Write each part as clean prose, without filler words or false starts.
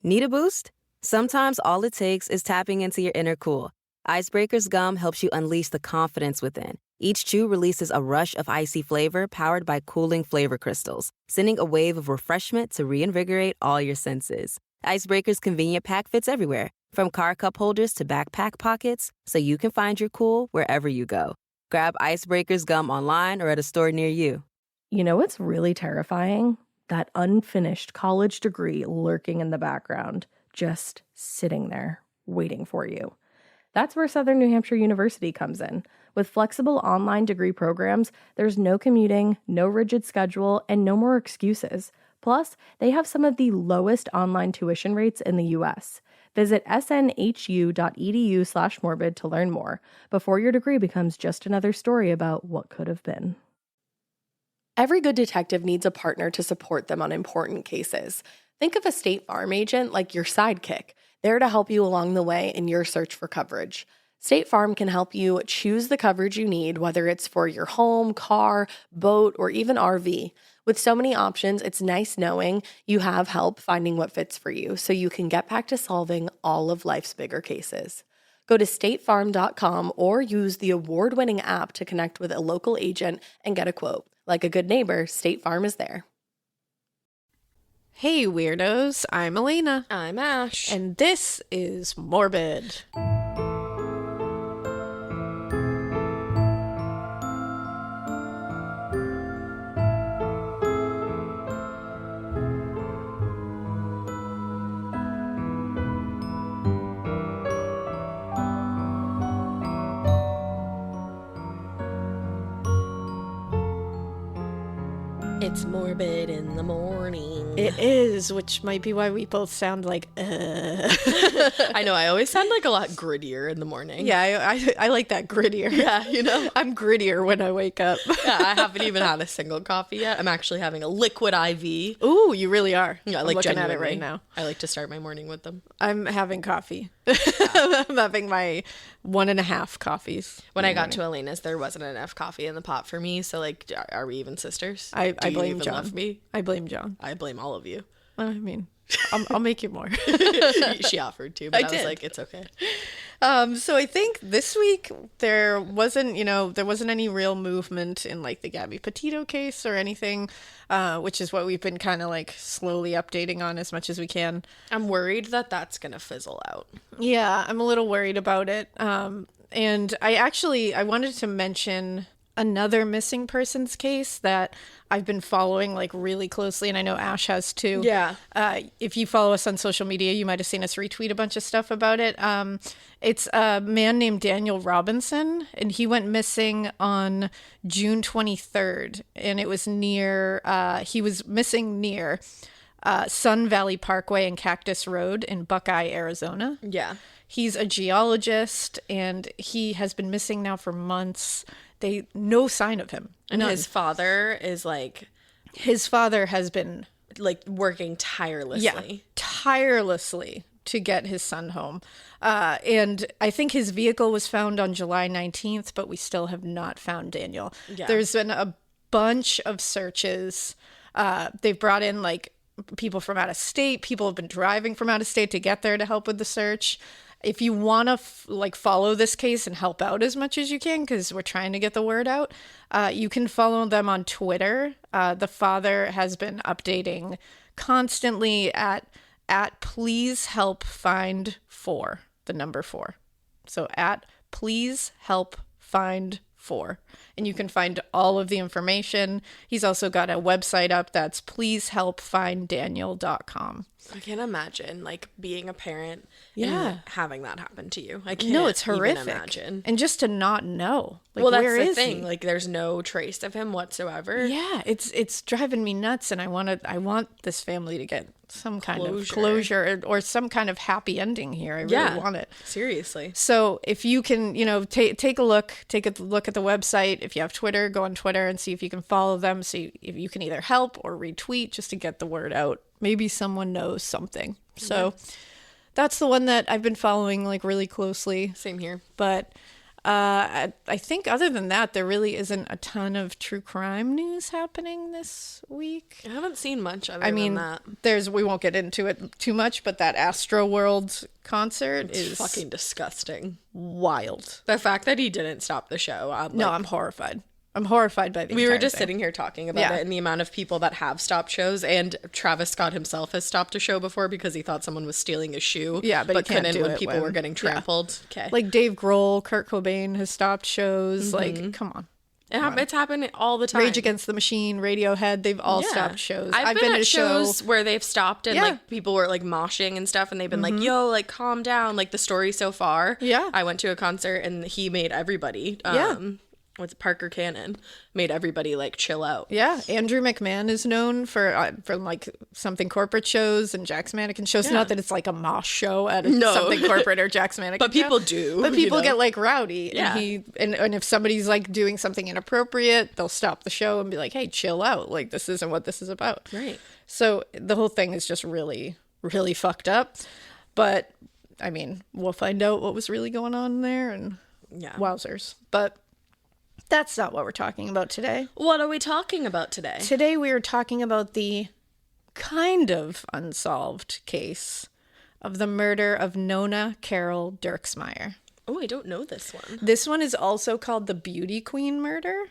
Need a boost? Sometimes all it takes is tapping into your inner cool. Icebreaker's gum helps you unleash the confidence within. Each chew releases a rush of icy flavor powered by cooling flavor crystals, sending a wave of refreshment to reinvigorate all your senses. Icebreaker's convenient pack fits everywhere, from car cup holders to backpack pockets, so you can find your cool wherever you go. Grab Icebreaker's gum online or at a store near you. You know what's really terrifying? That unfinished college degree lurking in the background, just sitting there, waiting for you. That's where Southern New Hampshire University comes in. With flexible online degree programs, there's no commuting, no rigid schedule, and no more excuses. Plus, they have some of the lowest online tuition rates in the U.S. Visit snhu.edu/morbid to learn more before your degree becomes just another story about what could have been. Every good detective needs a partner to support them on important cases. Think of a State Farm agent like your sidekick, there to help you along the way in your search for coverage. State Farm can help you choose the coverage you need, whether it's for your home, car, boat, or even RV. With so many options, it's nice knowing you have help finding what fits for you so you can get back to solving all of life's bigger cases. Go to statefarm.com or use the award-winning app to connect with a local agent and get a quote. Like a good neighbor, State Farm is there. Hey weirdos, I'm Alaina. I'm Ash. And this is Morbid. It's morbid in the morning. It is, which might be why we both sound like, I know, I always sound like a lot grittier in the morning. Yeah, I like that grittier. Yeah, you know? I'm grittier when I wake up. Yeah, I haven't even had a single coffee yet. I'm actually having a liquid IV. Ooh, you really are. Yeah, I'm like looking genuinely. at it right now. I like to start my morning with them. I'm having coffee. I'm having my 1.5 coffees. When I got to Alaina's, there wasn't enough coffee in the pot for me. So, like, are we even sisters? I Do you blame even John. love me? I blame John. I blame all of you. I mean, I'll make you more. She offered to, but I was did. like, it's okay. So I think this week there wasn't any real movement in like the Gabby Petito case or anything, which is what we've been kind of like slowly updating on as much as we can. I'm worried that that's going to fizzle out. Yeah, I'm a little worried about it. And I wanted to mention another missing persons case that I've been following like really closely, and I know Ash has too. Yeah. If you follow us on social media, you might have seen us retweet a bunch of stuff about it. It's a man named Daniel Robinson, and he went missing on June 23rd, and it was he was missing near Sun Valley Parkway and Cactus Road in Buckeye, Arizona. Yeah. He's a geologist, and he has been missing now for months. No sign of him. And None. his father is like... His father has been... like working tirelessly. Yeah, tirelessly to get his son home. And I think his vehicle was found on July 19th, but we still have not found Daniel. Yeah. There's been a bunch of searches. They've brought in like people from out of state. People have been driving from out of state to get there to help with the search. If you want to follow this case and help out as much as you can, because we're trying to get the word out, you can follow them on Twitter. The father has been updating constantly at please help find 4, the number 4. So at please help find 4. And you can find all of the information. He's also got a website up that's pleasehelpfinddaniel.com. I can't imagine like being a parent Yeah. and having that happen to you. I can't No, it's horrific. even imagine. And just to not know. Like, Well, that's where the is thing. he? Like there's no trace of him whatsoever. Yeah, it's driving me nuts, and I want this family to get some kind of Closure. closure or some kind of happy ending here. I really want it. Seriously. So if you can, take a look at the website. If you have Twitter, go on Twitter and see if you can follow them. See if you can either help or retweet just to get the word out. Maybe someone knows something. So that's the one that I've been following like really closely. Same here. But I think other than that, there really isn't a ton of true crime news happening this week. I haven't seen much than that. We won't get into it too much, but that Astro World concert is fucking disgusting. Wild. The fact that he didn't stop the show. I'm horrified. I'm horrified by the We were just thing. sitting here talking about it and the amount of people that have stopped shows, and Travis Scott himself has stopped a show before because he thought someone was stealing his shoe. Yeah, but he can't couldn't do when it people were getting trampled. Okay. Like Dave Grohl, Kurt Cobain has stopped shows. Like, come on. It's happening all the time. Rage Against the Machine, Radiohead, they've all stopped shows. I've been at shows where they've stopped and like people were like moshing and stuff, and they've been like, yo, like calm down, like the story so far. Yeah. I went to a concert and he made everybody with Parker Cannon made everybody like chill out. Yeah, Andrew McMahon is known for like something corporate shows and Jack's Mannequin shows. Yeah. Not that it's like a mosh show at something corporate or Jack's Mannequin But people show. do. But people get like rowdy. Yeah. And if somebody's like doing something inappropriate, they'll stop the show and be like, hey, chill out. Like, this isn't what this is about. Right. So the whole thing is just really, really fucked up. But I mean, we'll find out what was really going on there, and wowzers. But that's not what we're talking about today. What are we talking about today? Today we are talking about the kind of unsolved case of the murder of Nona Carol Dirksmeyer. Oh, I don't know this one. This one is also called the Beauty Queen murder.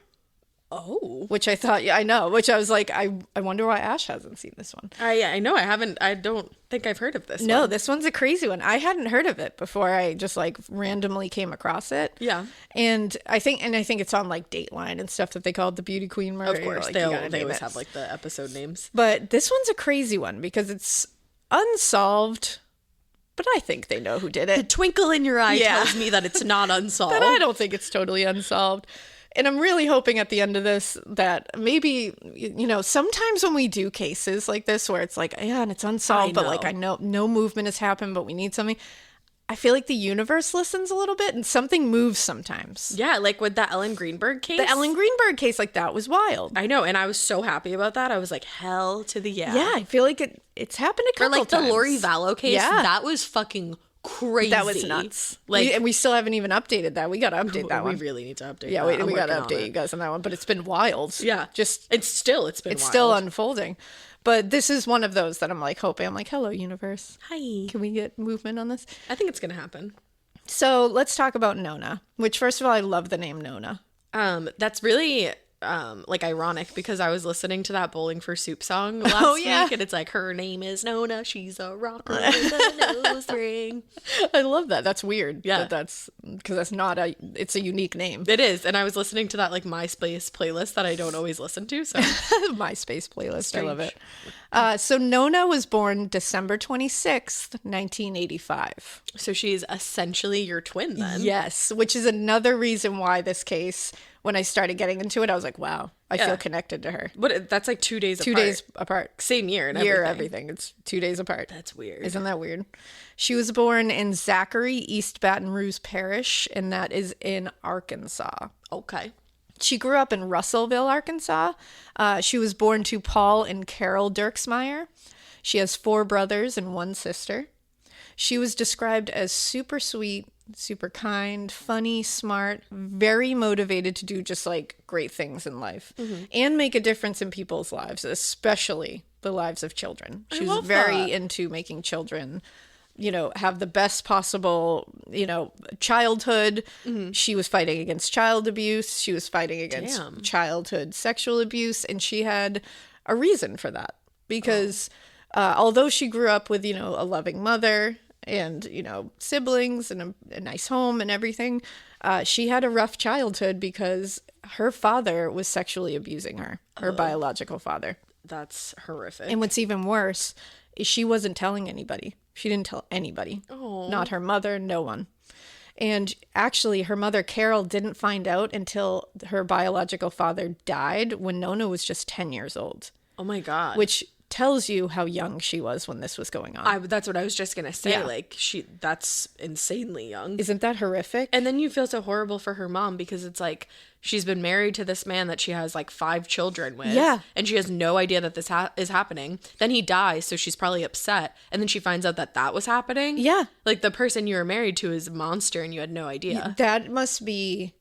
Oh. Which I thought, I know, which I was like, I wonder why Ash hasn't seen this one. I know, I don't think I've heard of this No, one. this one's a crazy one. I hadn't heard of it before I just like randomly came across it. Yeah. And I think it's on like Dateline and stuff that they call it the Beauty Queen murder. Of course, Like, they you gotta name always it. have like the episode names. But this one's a crazy one because it's unsolved, but I think they know who did The it. twinkle in your eye Yeah. tells me that it's not unsolved. But I don't think it's totally unsolved. And I'm really hoping at the end of this that maybe, sometimes when we do cases like this where it's like, yeah, and it's unsolved, but like I know no movement has happened, but we need something. I feel like the universe listens a little bit and something moves sometimes. Yeah, like with that Ellen Greenberg case. The Ellen Greenberg case, like that was wild. I know, and I was so happy about that. I was like, hell to the yeah. Yeah, I feel like it's happened a couple Or like times. the Lori Vallow case. Yeah. That was fucking crazy. That was nuts. Like, and we still haven't even updated that. We got to update that one. We really need to update. Yeah, that. we got to I'm working on update you guys on that one. But it's been wild. Yeah, it's still wild. Still unfolding. But this is one of those that I'm like hoping. I'm like, hello, universe. Hi. Can we get movement on this? I think it's gonna happen. So let's talk about Nona. Which, first of all, I love the name Nona. That's really like ironic because I was listening to that Bowling for Soup song last week, and it's like, her name is Nona, she's a rocker with a nose ring. I love that. That's weird. Yeah, that's because it's a unique name. It is, and I was listening to that like MySpace playlist that I don't always listen to. So MySpace playlist, Strange. I love it. So Nona was born December 26th, 1985. So she's essentially your twin then. Yes, which is another reason why this case, when I started getting into it, I was like, wow, I feel connected to her. But that's like 2 days apart. 2 days apart. Same year and everything. It's 2 days apart. That's weird. Isn't that weird? She was born in Zachary, East Baton Rouge Parish, and that is in Arkansas. Okay. She grew up in Russellville, Arkansas. She was born to Paul and Carol Dirksmeyer. She has 4 brothers and 1 sister. She was described as super sweet, super kind, funny, smart, very motivated to do just like great things in life and make a difference in people's lives, especially the lives of children. She was very into making children, have the best possible, childhood. She was fighting against child abuse. She was fighting against childhood sexual abuse. And she had a reason for that because although she grew up with, a loving mother and, siblings and a nice home and everything, she had a rough childhood because her father was sexually abusing her biological father. That's horrific. And what's even worse is she wasn't telling anybody. She didn't tell anybody. Not her mother, no one. And actually, her mother, Carol, didn't find out until her biological father died when Nona was just 10 years old. Oh my God. Which tells you how young she was when this was going on. That's what I was just gonna say. Yeah. Like, that's insanely young. Isn't that horrific? And then you feel so horrible for her mom, because it's like she's been married to this man that she has like 5 children with. Yeah. And she has no idea that this is happening. Then he dies, so she's probably upset. And then she finds out that was happening. Yeah. Like, the person you were married to is a monster and you had no idea. That must be,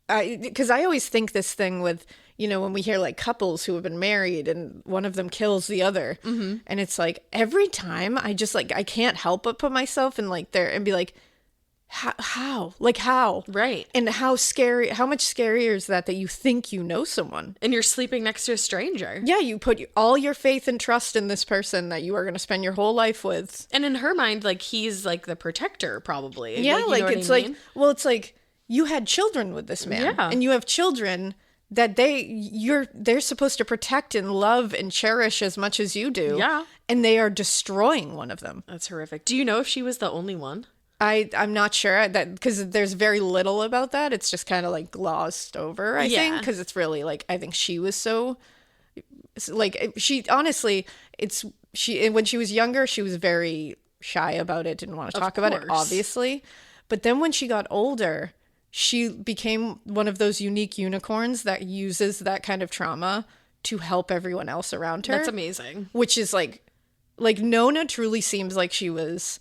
because I always think this thing with, you know, when we hear like couples who have been married and one of them kills the other, and it's like every time I just like, I can't help but put myself in like there and be like, how? Like, how? Right. And how much scarier is that you think you know someone? And you're sleeping next to a stranger. Yeah, you put all your faith and trust in this person that you are going to spend your whole life with. And in her mind, like, he's like the protector, probably. Yeah, you like know what it's I like, mean? well, it's like you had children with this man. Yeah. And you have children that they're supposed to protect and love and cherish as much as you do. Yeah. And they are destroying one of them. That's horrific. Do you know if she was the only one? I'm not sure that, because there's very little about that. It's just kind of like glossed over, I think, because it's really like, I think she was so like, she honestly, when she was younger, she was very shy about it, didn't want to talk about it, obviously. But then when she got older, she became one of those unique unicorns that uses that kind of trauma to help everyone else around her. That's amazing. Which is like Nona truly seems like she was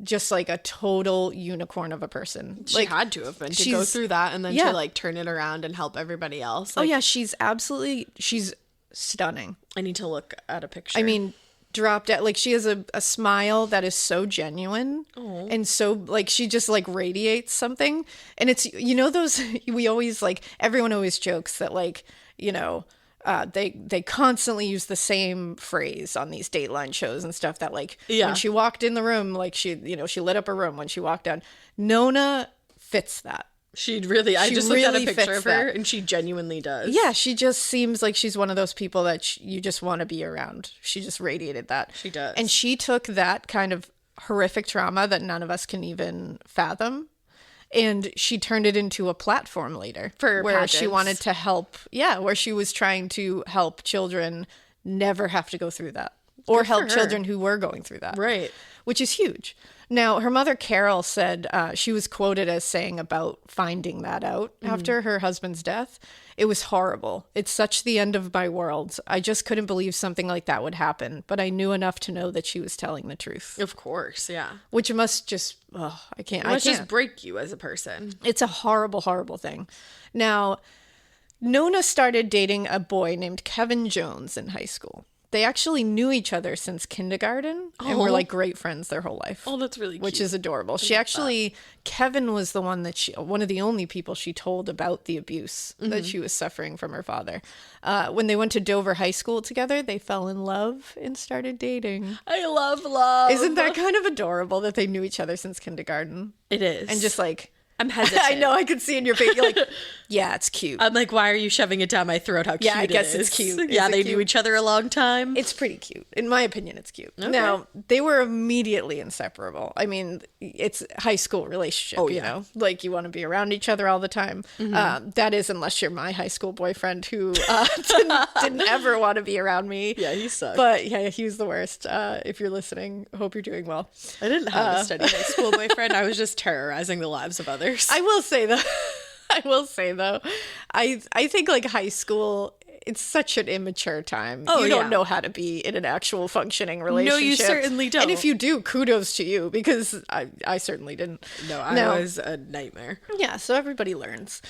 just like a total unicorn of a person. She had to have been to go through that and then to like turn it around and help everybody else. Like, she's stunning. I need to look at a picture. I mean, dropped at like she has a smile that is so genuine and so like she just like radiates something. And it's, you know, those we always like, everyone always jokes that like, you know, they constantly use the same phrase on these Dateline shows and stuff that like when she walked in the room, like she lit up a room when she walked down. Nona fits that. I just looked at a picture of her and she genuinely does. Yeah, she just seems like she's one of those people that you just want to be around. She just radiated that. She does. And she took that kind of horrific trauma that none of us can even fathom, and she turned it into a platform later for where pageants. She wanted to help. Yeah, where she was trying to help children never have to go through that, or help children who were going through that. Right. Which is huge. Now, her mother, Carol, said she was quoted as saying about finding that out after her husband's death. It was horrible. It's such the end of my world. I just couldn't believe something like that would happen. But I knew enough to know that she was telling the truth. Of course, yeah. Which must just, I can't. Just break you as a person. It's a horrible, horrible thing. Now, Nona started dating a boy named Kevin Jones in high school. They actually knew each other since kindergarten and were like great friends their whole life. Oh, that's really cute. Which is adorable. Kevin was the one that one of the only people she told about the abuse that she was suffering from her father. When they went to Dover High School together, they fell in love and started dating. I love love. Isn't that kind of adorable that they knew each other since kindergarten? It is. And just like, I'm hesitant. I know, I could see in your face. You're like, yeah, it's cute. I'm like, why are you shoving it down my throat? How cute I guess it is. it's cute. Yeah, they knew each other a long time. It's pretty cute. In my opinion, it's cute. Okay. Now, they were immediately inseparable. I mean, it's a high school relationship, you know? Like, you want to be around each other all the time. That is, unless you're my high school boyfriend who didn't ever want to be around me. Yeah, he sucked. But yeah, he was the worst. If you're listening, I hope you're doing well. I didn't have a steady high school boyfriend. I was just terrorizing the lives of others. I will say though, I think like high school, it's such an immature time. You don't know how to be in an actual functioning relationship. No, you certainly don't. And if you do, kudos to you, because I certainly didn't. No, I was a nightmare. Yeah, so everybody learns.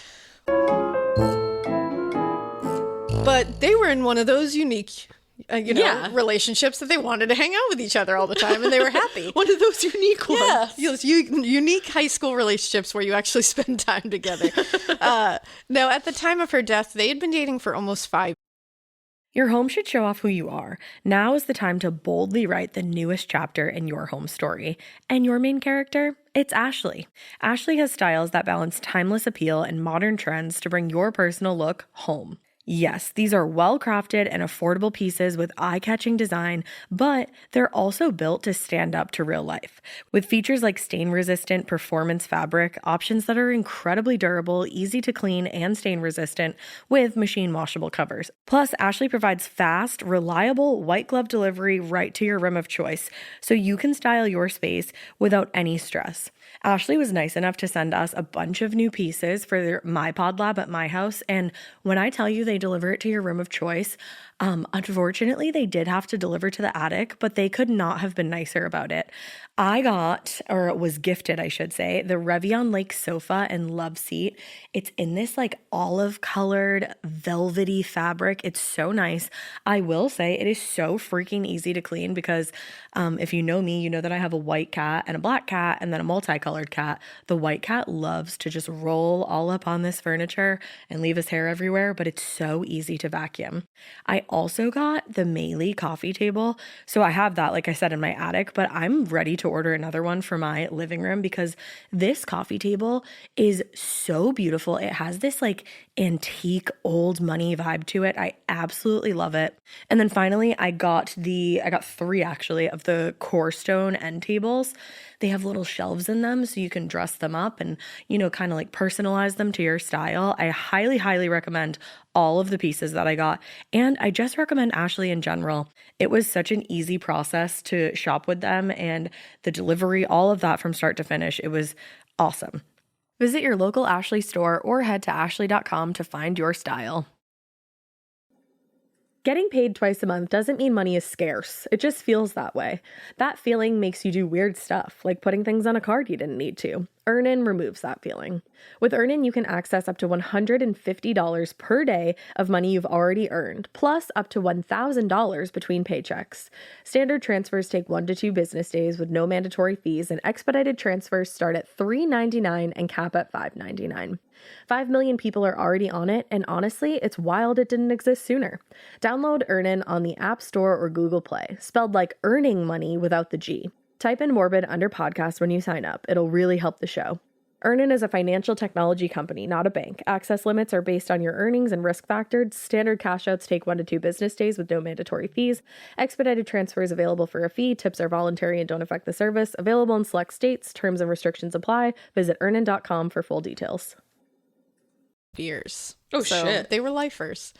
But they were in one of those unique relationships that they wanted to hang out with each other all the time, and they were happy. One of those unique ones. Yeah, those unique high school relationships where you actually spend time together. Now, at the time of her death, they had been dating for almost 5 years. Your home should show off who you are. Now is the time to boldly write the newest chapter in your home story. And your main character? It's Ashley. Ashley has styles that balance timeless appeal and modern trends to bring your personal look home. Yes, these are well-crafted and affordable pieces with eye-catching design, but they're also built to stand up to real life. With features like stain-resistant performance fabric, options that are incredibly durable, easy to clean, and stain-resistant with machine-washable covers. Plus, Ashley provides fast, reliable, white glove delivery right to your room of choice, so you can style your space without any stress. Ashley was nice enough to send us a bunch of new pieces for my pod lab at my house, and when I tell you they deliver it to your room of choice, unfortunately they did have to deliver to the attic, but they could not have been nicer about it. I got, or was gifted, I should say, the Revion Lake sofa and love seat. It's in this like olive colored velvety fabric. It's so nice. I will say it is so freaking easy to clean because if you know me, you know that I have a white cat and a black cat and then a multicolored cat. The white cat loves to just roll all up on this furniture and leave his hair everywhere, but it's so easy to vacuum. I also got the Meili coffee table. So I have that, like I said, in my attic, but I'm ready to order another one for my living room because this coffee table is so beautiful. It has this like antique old money vibe to it. I absolutely love it. And then finally, I got three actually of the core stone end tables. They have little shelves in them so you can dress them up and, kind of like personalize them to your style. I highly, highly recommend all of the pieces that I got. And I just recommend Ashley in general. It was such an easy process to shop with them and the delivery, all of that from start to finish. It was awesome. Visit your local Ashley store or head to ashley.com to find your style. Getting paid twice a month doesn't mean money is scarce. It just feels that way. That feeling makes you do weird stuff, like putting things on a card you didn't need to. Earnin removes that feeling. With Earnin, you can access up to $150 per day of money you've already earned, plus up to $1,000 between paychecks. Standard transfers take 1 to 2 business days with no mandatory fees, and expedited transfers start at $3.99 and cap at $5.99. 5 million people are already on it, and honestly, it's wild it didn't exist sooner. Download Earnin on the App Store or Google Play, spelled like earning money without the G. Type in Morbid under podcast when you sign up. It'll really help the show. Earnin is a financial technology company, not a bank. Access limits are based on your earnings and risk factors. Standard cash outs take 1 to 2 business days with no mandatory fees. Expedited transfers available for a fee. Tips are voluntary and don't affect the service. Available in select states. Terms and restrictions apply. Visit earnin.com for full details. Years. Oh, so shit. They were lifers.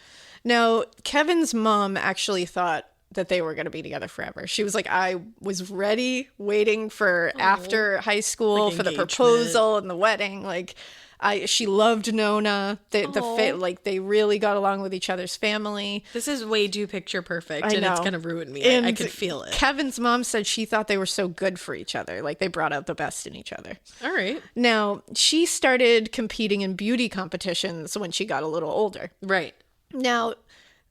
Now, Kevin's mom actually thought that they were going to be together forever. She was like, I was ready, waiting for after high school Like for the engagement. proposal and the wedding. Like, she loved Nona. They really got along with each other's family. This is way too picture perfect, I and know. it's gonna ruin me. And I could feel it. Kevin's mom said she thought they were so good for each other. Like, they brought out the best in each other. All right. Now, she started competing in beauty competitions when she got a little older. Right. Now,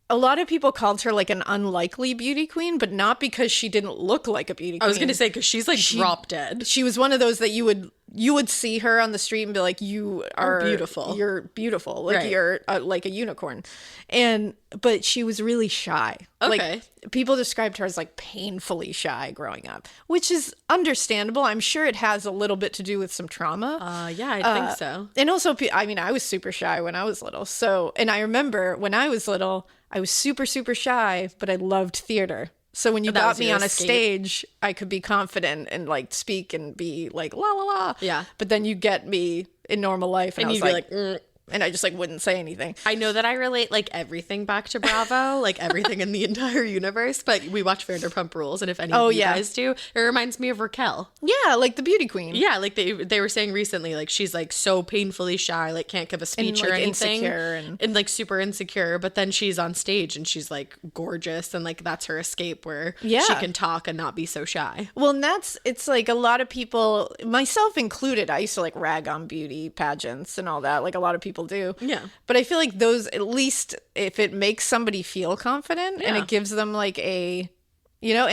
a lot of people called her like an unlikely beauty queen, but not because she didn't look like a beauty queen. I was gonna say because she's like drop dead. She was one of those that you would see her on the street and be like, you are beautiful. You're beautiful. Like, Right. you're like a unicorn. But she was really shy. Okay. Like, people described her as like painfully shy growing up, which is understandable. I'm sure it has a little bit to do with some trauma. Yeah, I think so. And also, I was super shy when I was little. So, and I remember when I was little, I was super, super shy, but I loved theater. So when you That got was me your on a escape. stage, I could be confident and like speak and be like, la, la, la. Yeah. But then you get me in normal life and I was you'd be like, and I just like wouldn't say anything. I know that I relate like everything back to Bravo, like everything in the entire universe, but we watch Vanderpump Rules, and if any of you guys do, it reminds me of Raquel. Yeah, like the beauty queen. Yeah, like they were saying recently, like she's like so painfully shy, like can't give a speech And, or like, anything, insecure and like super insecure. But then she's on stage and she's like gorgeous, and like that's her escape where Yeah. she can talk and not be so shy. Well, and it's like a lot of people, myself included, I used to like rag on beauty pageants and all that, like a lot of people do. Yeah. But I feel like those, at least if it makes somebody feel confident and Yeah. it gives them like and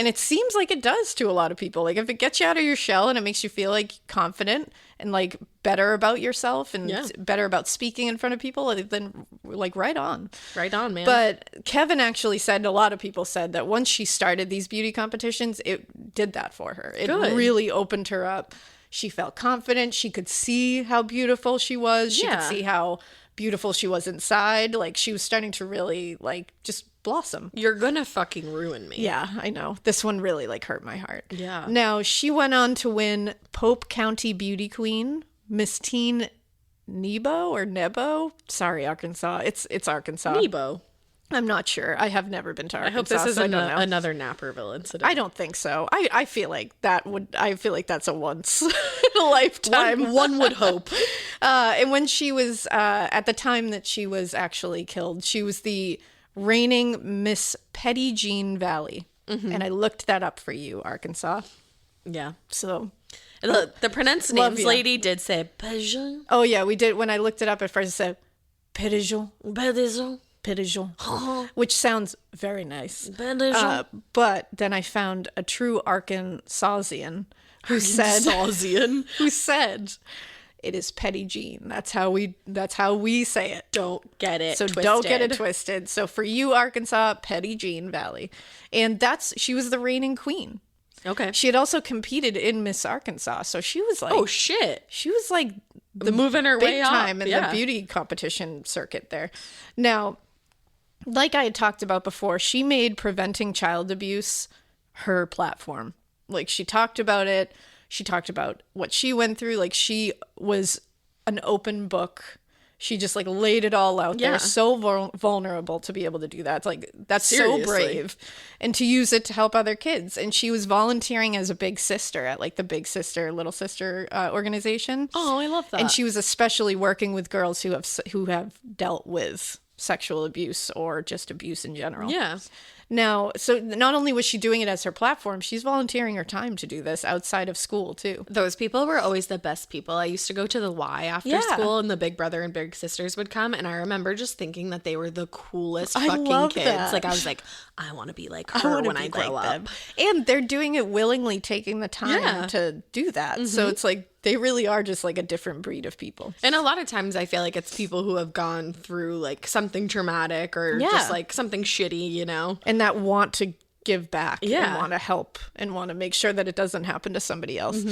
it seems like it does to a lot of people. Like, if it gets you out of your shell and it makes you feel like confident and like better about yourself and better about speaking in front of people, then like right on. Right on, man. But Kevin actually said, a lot of people said that once she started these beauty competitions, it did that for her. It Good. really opened her up. She felt confident. She could see how beautiful she was. She could Yeah. see how beautiful she was inside. Like, she was starting to really, like, just blossom. You're gonna fucking ruin me. Yeah, I know. This one really, like, hurt my heart. Yeah. Now, she went on to win Pope County Beauty Queen, Miss Teen Nebo. Sorry, Arkansas. It's Arkansas. Nebo. I'm not sure. I have never been to Arkansas. I hope this isn't so I don't know. another Naperville incident. I don't think so. I feel like that's a once in a lifetime. One would hope. And when she was at the time that she was actually killed, she was the reigning Miss Petty Jean Valley. And I looked that up for you, Arkansas. Yeah. So the pronounce names lady did say Pigeon. oh yeah, we did. When I looked it up at first, it said Pigeon. Pigeon, which sounds very nice. But then I found a true Arkansasian who said it is Petty Jean. That's how we say it. Don't get it twisted. Don't get it twisted. So for you, Arkansas, Petty Jean Valley. And she was the reigning queen. Okay. She had also competed in Miss Arkansas. So she was like, oh shit. She was like the moving her way big time in the beauty competition circuit there. Now, like I had talked about before, she made preventing child abuse her platform. Like, she talked about it. She talked about what she went through. Like, she was an open book. She just, like, laid it all out there. So vulnerable to be able to do that. It's like, that's Seriously. so brave. And to use it to help other kids. And she was volunteering as a big sister at, like, the Big Sister, Little Sister organization. Oh, I love that. And she was especially working with girls who have dealt with sexual abuse or just abuse in general. Yeah. Now, so not only was she doing it as her platform, she's volunteering her time to do this outside of school too. Those people were always the best people. I used to go to the Y after school, and the Big Brother and Big Sisters would come, and I remember just thinking that they were the coolest fucking kids. That. Like, I was like, I want to be like her when I grow up. And they're doing it willingly, taking the time to do that. So it's like, they really are just like a different breed of people. And a lot of times I feel like it's people who have gone through like something traumatic or just like something shitty, you know? And that want to give back and want to help and want to make sure that it doesn't happen to somebody else.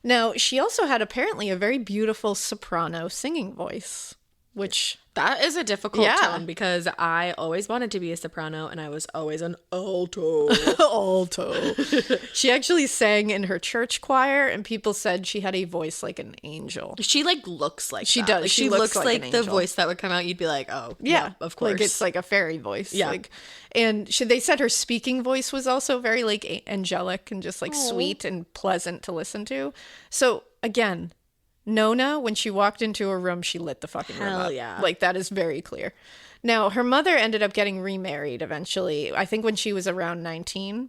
Now, she also had apparently a very beautiful soprano singing voice, which... That is a difficult tone because I always wanted to be a soprano and I was always an alto. She actually sang in her church choir and people said she had a voice like an angel. She like looks like she that. does. Like, she looks like the voice that would come out. You'd be like, oh, yeah, of course. Like it's like a fairy voice. Yeah. Like, and they said her speaking voice was also very like angelic and just like sweet and pleasant to listen to. So again, Nona, when she walked into a room, she lit the fucking room up. Yeah. Like, that is very clear. Now, her mother ended up getting remarried eventually, I think when she was around 19.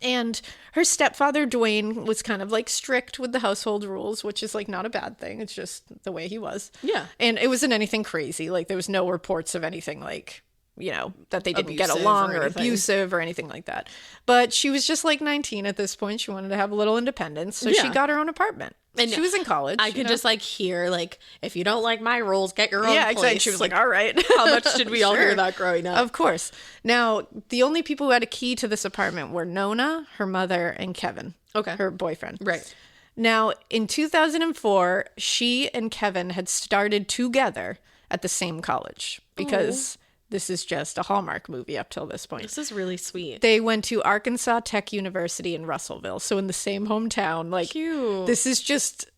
And her stepfather, Dwayne, was kind of like strict with the household rules, which is like not a bad thing. It's just the way he was. Yeah. And it wasn't anything crazy. Like, there was no reports of anything like, you know, that they didn't get Abusive along or or abusive or anything like that. But she was just like 19 at this point. She wanted to have a little independence. So she got her own apartment. And she was in college. I could just like hear like, if you don't like my rules, get your own place. Exactly. She was like, all right. How much did we all hear that growing up? Of course. Now, the only people who had a key to this apartment were Nona, her mother, and Kevin. Okay. Her boyfriend. Right. Now, in 2004, she and Kevin had started together at the same college because this is just a Hallmark movie up till this point. This is really sweet. They went to Arkansas Tech University in Russellville, so in the same hometown. Like, cute. This is just,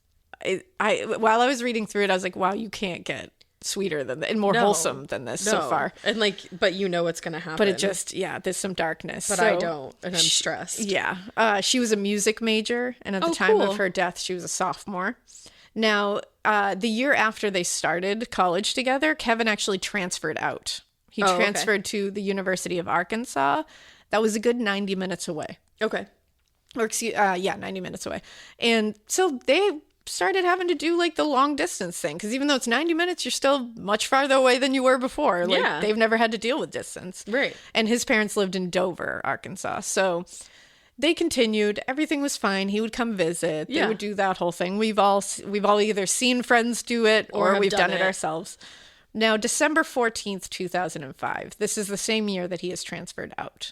I while I was reading through it, I was like, wow, you can't get sweeter than that and more wholesome than this so far. And like, but you know what's going to happen. But it just, there's some darkness. But I don't, and I'm stressed. Yeah. She was a music major, and at the time of her death, she was a sophomore. Now, the year after they started college together, Kevin actually transferred out. He transferred to the University of Arkansas. That was a good 90 minutes away. Okay. Or 90 minutes away. And so they started having to do like the long distance thing. Because even though it's 90 minutes, you're still much farther away than you were before. Like they've never had to deal with distance. Right. And his parents lived in Dover, Arkansas. So they continued. Everything was fine. He would come visit. They would do that whole thing. We've all either seen friends do it or we've done it ourselves. Now, December 14th, 2005, this is the same year that he is transferred out.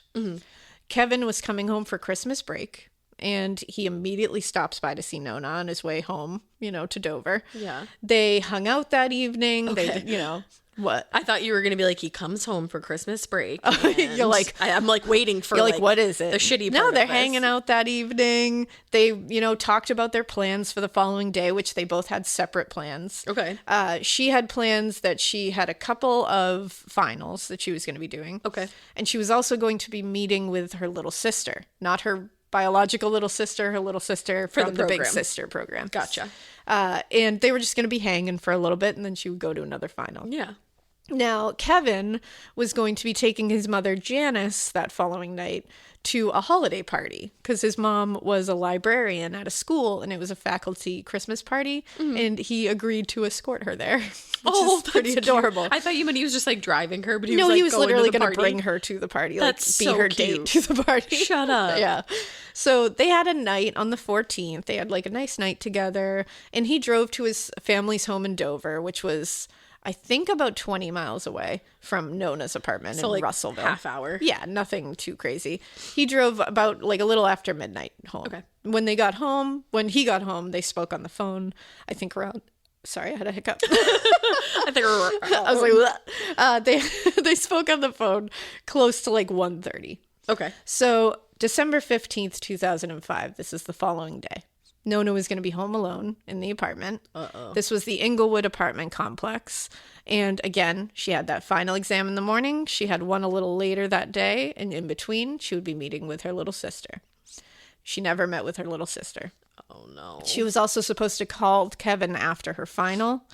Kevin was coming home for Christmas break, and he immediately stops by to see Nona on his way home, to Dover. Yeah. They hung out that evening. Okay. They, what? I thought you were going to be like, he comes home for Christmas break. You're like, I'm like waiting for you're like, what is it? The shitty part. No, they're of this. hanging out that evening. They, talked about their plans for the following day, which they both had separate plans. Okay. She had plans that she had a couple of finals that she was going to be doing. Okay. And she was also going to be meeting with her little sister, not her biological little sister, her little sister from the Big Sister program. Gotcha. And they were just going to be hanging for a little bit, and then she would go to another final. Yeah. Now, Kevin was going to be taking his mother, Janice, that following night to a holiday party because his mom was a librarian at a school and it was a faculty Christmas party, and he agreed to escort her there, which is pretty adorable. I thought you meant he was just like driving her, but he No, was like he was literally going to bring her to the party, That's be so her cute. date to the party. Shut up. Yeah. So they had a night on the 14th. They had like a nice night together, and he drove to his family's home in Dover, which was, I think, about 20 miles away from Nona's apartment in like Russellville. Half hour. Yeah, nothing too crazy. He drove about like a little after midnight home. Okay. When he got home, they spoke on the phone. I think around. Sorry, I had a hiccup. I think I was like, they spoke on the phone close to like 1:30. Okay. So December 15th, 2005. This is the following day. Nona was going to be home alone in the apartment. This was the Inglewood apartment complex. And again, she had that final exam in the morning. She had one a little later that day. And in between, she would be meeting with her little sister. She never met with her little sister. Oh, no. She was also supposed to call Kevin after her final,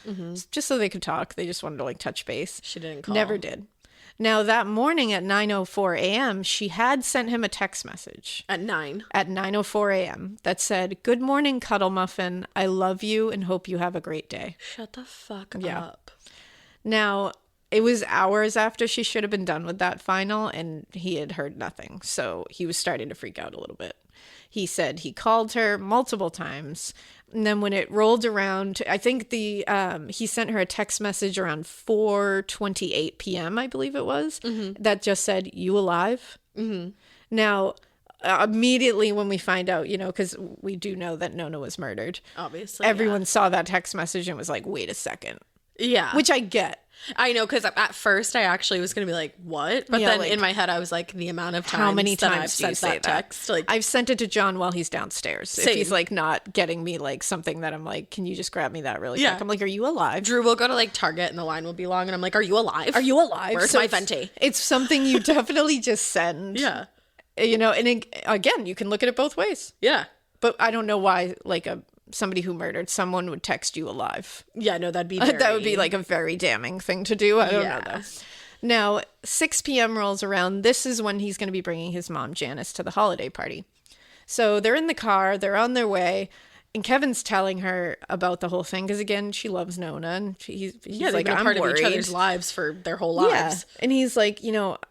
just so they could talk. They just wanted to like touch base. She didn't call. Never did. Now, that morning at 9:04 a.m., she had sent him a text message. At 9? At 9:04 a.m. that said, "Good morning, Cuddle Muffin. I love you and hope you have a great day." Shut the fuck up. Now, it was hours after she should have been done with that final, and he had heard nothing. So he was starting to freak out a little bit. He said he called her multiple times. And then when it rolled around, I think he sent her a text message around 4:28 p.m., I believe it was, that just said, "You alive?" Mm-hmm. Now, immediately when we find out, because we do know that Nona was murdered. Obviously. Everyone saw that text message and was like, wait a second. Yeah. Which I get. I know, because at first I actually was going to be like, what? But then in my head I was like, the amount of times how many that times I've do you sent say that text. Like, I've sent it to John while he's downstairs. Same. If he's like not getting me like something that I'm like, can you just grab me that really quick? I'm like, are you alive? Drew will go to like Target and the line will be long and I'm like, are you alive? Are you alive? Where's my venti? It's something you definitely just send. Yeah. And again, you can look at it both ways. Yeah. But I don't know why like somebody who murdered someone would text you alive. Yeah, no, that'd be that would be like a very damning thing to do. I don't know though. Now, 6 p.m. rolls around. This is when he's going to be bringing his mom, Janice, to the holiday party. So they're in the car. They're on their way. And Kevin's telling her about the whole thing because, again, she loves Nona. And he's they've like, been a I'm part worried. of each other's lives for their whole lives. Yeah. And he's like,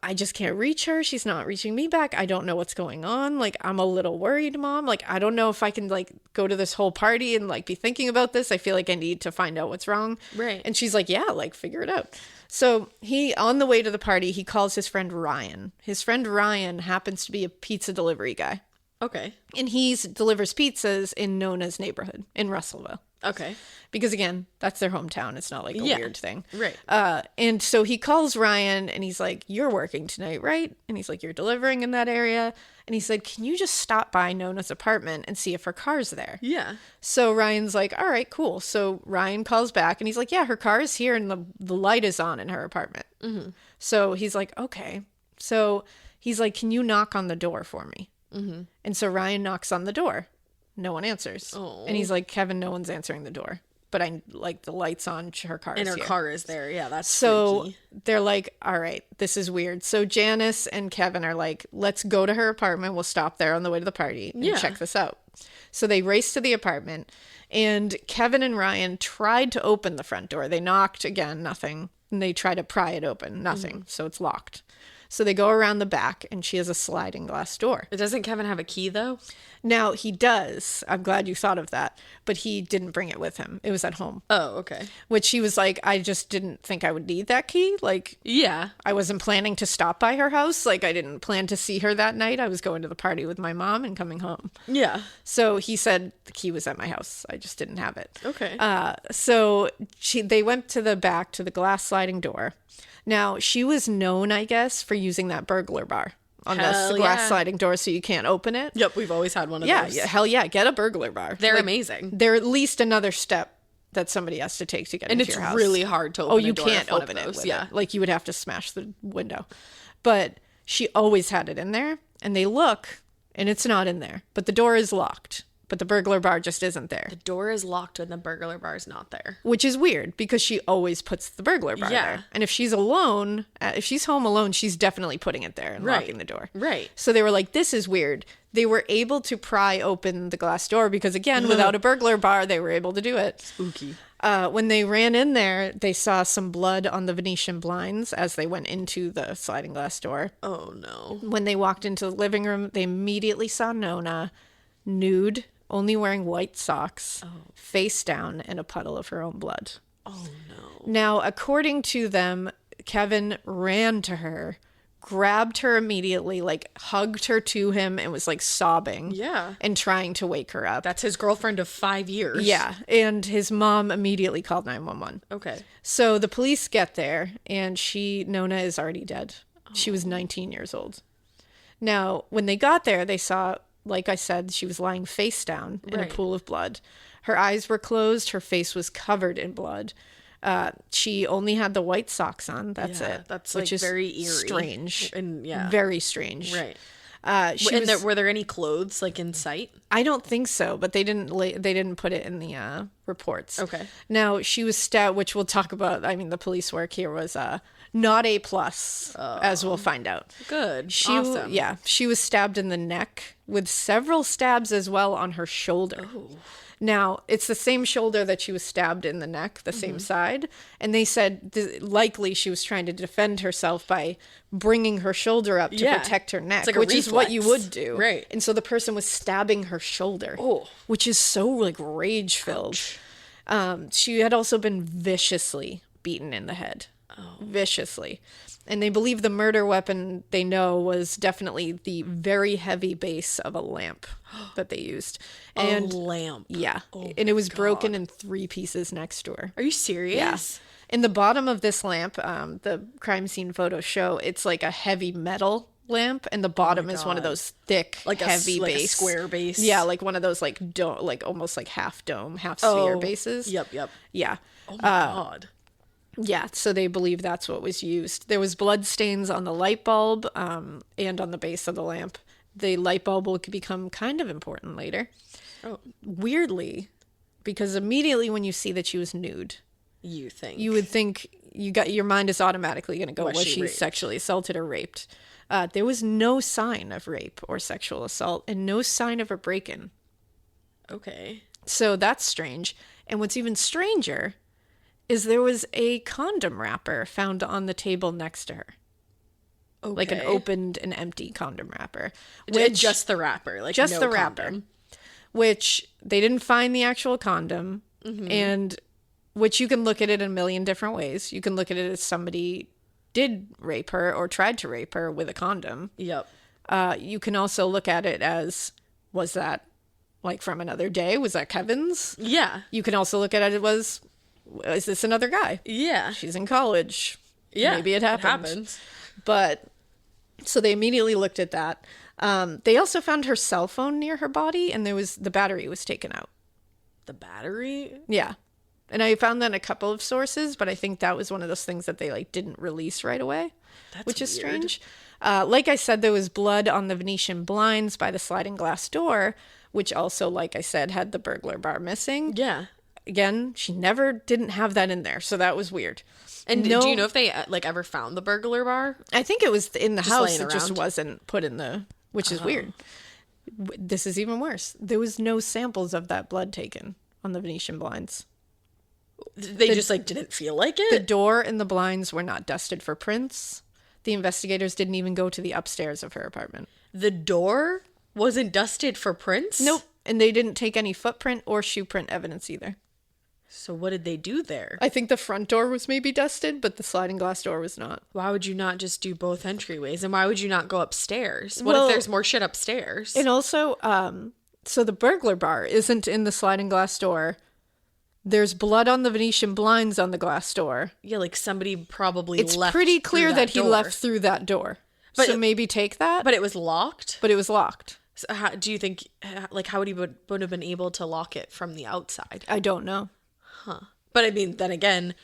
I just can't reach her. She's not reaching me back. I don't know what's going on. Like, I'm a little worried, Mom. Like, I don't know if I can, like, go to this whole party and, like, be thinking about this. I feel like I need to find out what's wrong. Right. And she's like, yeah, like, figure it out. So on the way to the party, he calls his friend Ryan. His friend Ryan happens to be a pizza delivery guy. Okay. And he delivers pizzas in Nona's neighborhood in Russellville. Okay. Because, again, that's their hometown. It's not like a weird thing. Right. And so he calls Ryan and he's like, you're working tonight, right? And he's like, you're delivering in that area. And he said, can you just stop by Nona's apartment and see if her car's there? Yeah. So Ryan's like, all right, cool. So Ryan calls back and he's like, yeah, her car is here and the light is on in her apartment. Mm-hmm. So he's like, okay. So he's like, can you knock on the door for me? Mm-hmm. And so Ryan knocks on the door. No one answers. Oh. And he's like, Kevin, no one's answering the door. But I like the lights on, her car is and her here. car is there. Yeah, that's so freaky. They're like, all right, this is weird. So Janice and Kevin are like, let's go to her apartment. We'll stop there on the way to the party and check this out. So they race to the apartment and Kevin and Ryan tried to open the front door. They knocked again, nothing. And they try to pry it open, nothing. Mm-hmm. So it's locked. So they go around the back, and she has a sliding glass door. Doesn't Kevin have a key, though? Now, he does. I'm glad you thought of that. But he didn't bring it with him. It was at home. Oh, okay. Which he was like, I just didn't think I would need that key. Like, yeah. I wasn't planning to stop by her house. Like, I didn't plan to see her that night. I was going to the party with my mom and coming home. Yeah. So he said the key was at my house. I just didn't have it. Okay. So they went to the back to the glass sliding door. Now, she was known, I guess, for using that burglar bar on the glass sliding door so you can't open it. Yep, we've always had one of those. Yeah, hell yeah, get a burglar bar. They're amazing. They're at least another step that somebody has to take to get into your house. And it's really hard to open you a door can't with one open of it those. with Yeah. it. Like, you would have to smash the window. But she always had it in there, and they look, and it's not in there. But the door is locked. But the burglar bar just isn't there. The door is locked when the burglar bar is not there. Which is weird because she always puts the burglar bar there. And if she's alone, if she's home alone, she's definitely putting it there and locking the door. Right. So they were like, this is weird. They were able to pry open the glass door because, again, without a burglar bar, they were able to do it. Spooky. When they ran in there, they saw some blood on the Venetian blinds as they went into the sliding glass door. Oh, no. When they walked into the living room, they immediately saw Nona nude, only wearing white socks, face down, and a puddle of her own blood. Oh, no. Now, according to them, Kevin ran to her, grabbed her immediately, like hugged her to him, and was like sobbing. Yeah. And trying to wake her up. That's his girlfriend of 5 years. Yeah. And his mom immediately called 911. Okay. So the police get there, and Nona is already dead. She was 19 years old. Now, when they got there, they saw, like I said, she was lying face down in a pool of blood. Her eyes were closed. Her face was covered in blood. She only had the white socks on. That's it. That's which like is very eerie. Strange. And yeah. Very strange. Right. Were there any clothes like in sight? I don't think so, but they didn't put it in the reports. Okay. Now, she was stabbed, which we'll talk about. I mean, the police work here was not A+, as we'll find out. Good. Awesome. Yeah. She was stabbed in the neck with several stabs as well on her shoulder. Oh. Now, it's the same shoulder that she was stabbed in the neck, the same side. And they said likely she was trying to defend herself by bringing her shoulder up to protect her neck, like which is what you would do. Right. And so the person was stabbing her shoulder, which is so like rage-filled. She had also been viciously beaten in the head. Viciously. And they believe the murder weapon they know was definitely the very heavy base of a lamp that they used. And a lamp. Yeah. And it was broken in 3 pieces next to her. Are you serious? Yeah. In the bottom of this lamp, the crime scene photos show it's like a heavy metal lamp, and the bottom is one of those thick, like heavy like base. a square base. Yeah, like one of those like almost like half dome, half sphere bases. Yep. Yeah. Oh my God. Yeah, so they believe that's what was used. There was blood stains on the light bulb and on the base of the lamp. The light bulb will become kind of important later. Oh. Weirdly, because immediately when you see that she was nude, you would think your mind is automatically going to go, was she sexually assaulted or raped? There was no sign of rape or sexual assault and no sign of a break-in. Okay. So that's strange. And what's even stranger is there was a condom wrapper found on the table next to her. Okay. Like an opened and empty condom wrapper. Just the wrapper. Like just no the wrapper. condom. Which they didn't find the actual condom. And which you can look at it in a million different ways. You can look at it as somebody did rape her or tried to rape her with a condom. Yep. You can also look at it as, was that like from another day? Was that Kevin's? Yeah. You can also look at it as, is this another guy? Yeah. She's in college. Yeah. Maybe it happens. But so they immediately looked at that. They also found her cell phone near her body, and the battery was taken out. The battery? Yeah. And I found that in a couple of sources, but I think that was one of those things that they like didn't release right away. Which is strange. Like I said, there was blood on the Venetian blinds by the sliding glass door, which also, like I said, had the burglar bar missing. Yeah. Again, she didn't have that in there, so that was weird. And do you know if they like ever found the burglar bar? I think it was in the house. It just around? wasn't put in which is weird. This is even worse. There was no samples of that blood taken on the Venetian blinds. They just like didn't feel like it? The door and the blinds were not dusted for prints. The investigators didn't even go to the upstairs of her apartment. The door wasn't dusted for prints? Nope. And they didn't take any footprint or shoe print evidence either. So what did they do there? I think the front door was maybe dusted, but the sliding glass door was not. Why would you not just do both entryways? And why would you not go upstairs? What if there's more shit upstairs? And also, so the burglar bar isn't in the sliding glass door. There's blood on the Venetian blinds on the glass door. Yeah, like somebody probably It's left pretty clear that he door. left through that door. But so maybe take that. But it was locked? But it was locked. So how, do you think, like, how would he would have been able to lock it from the outside? I don't know. Huh. But I mean, then again,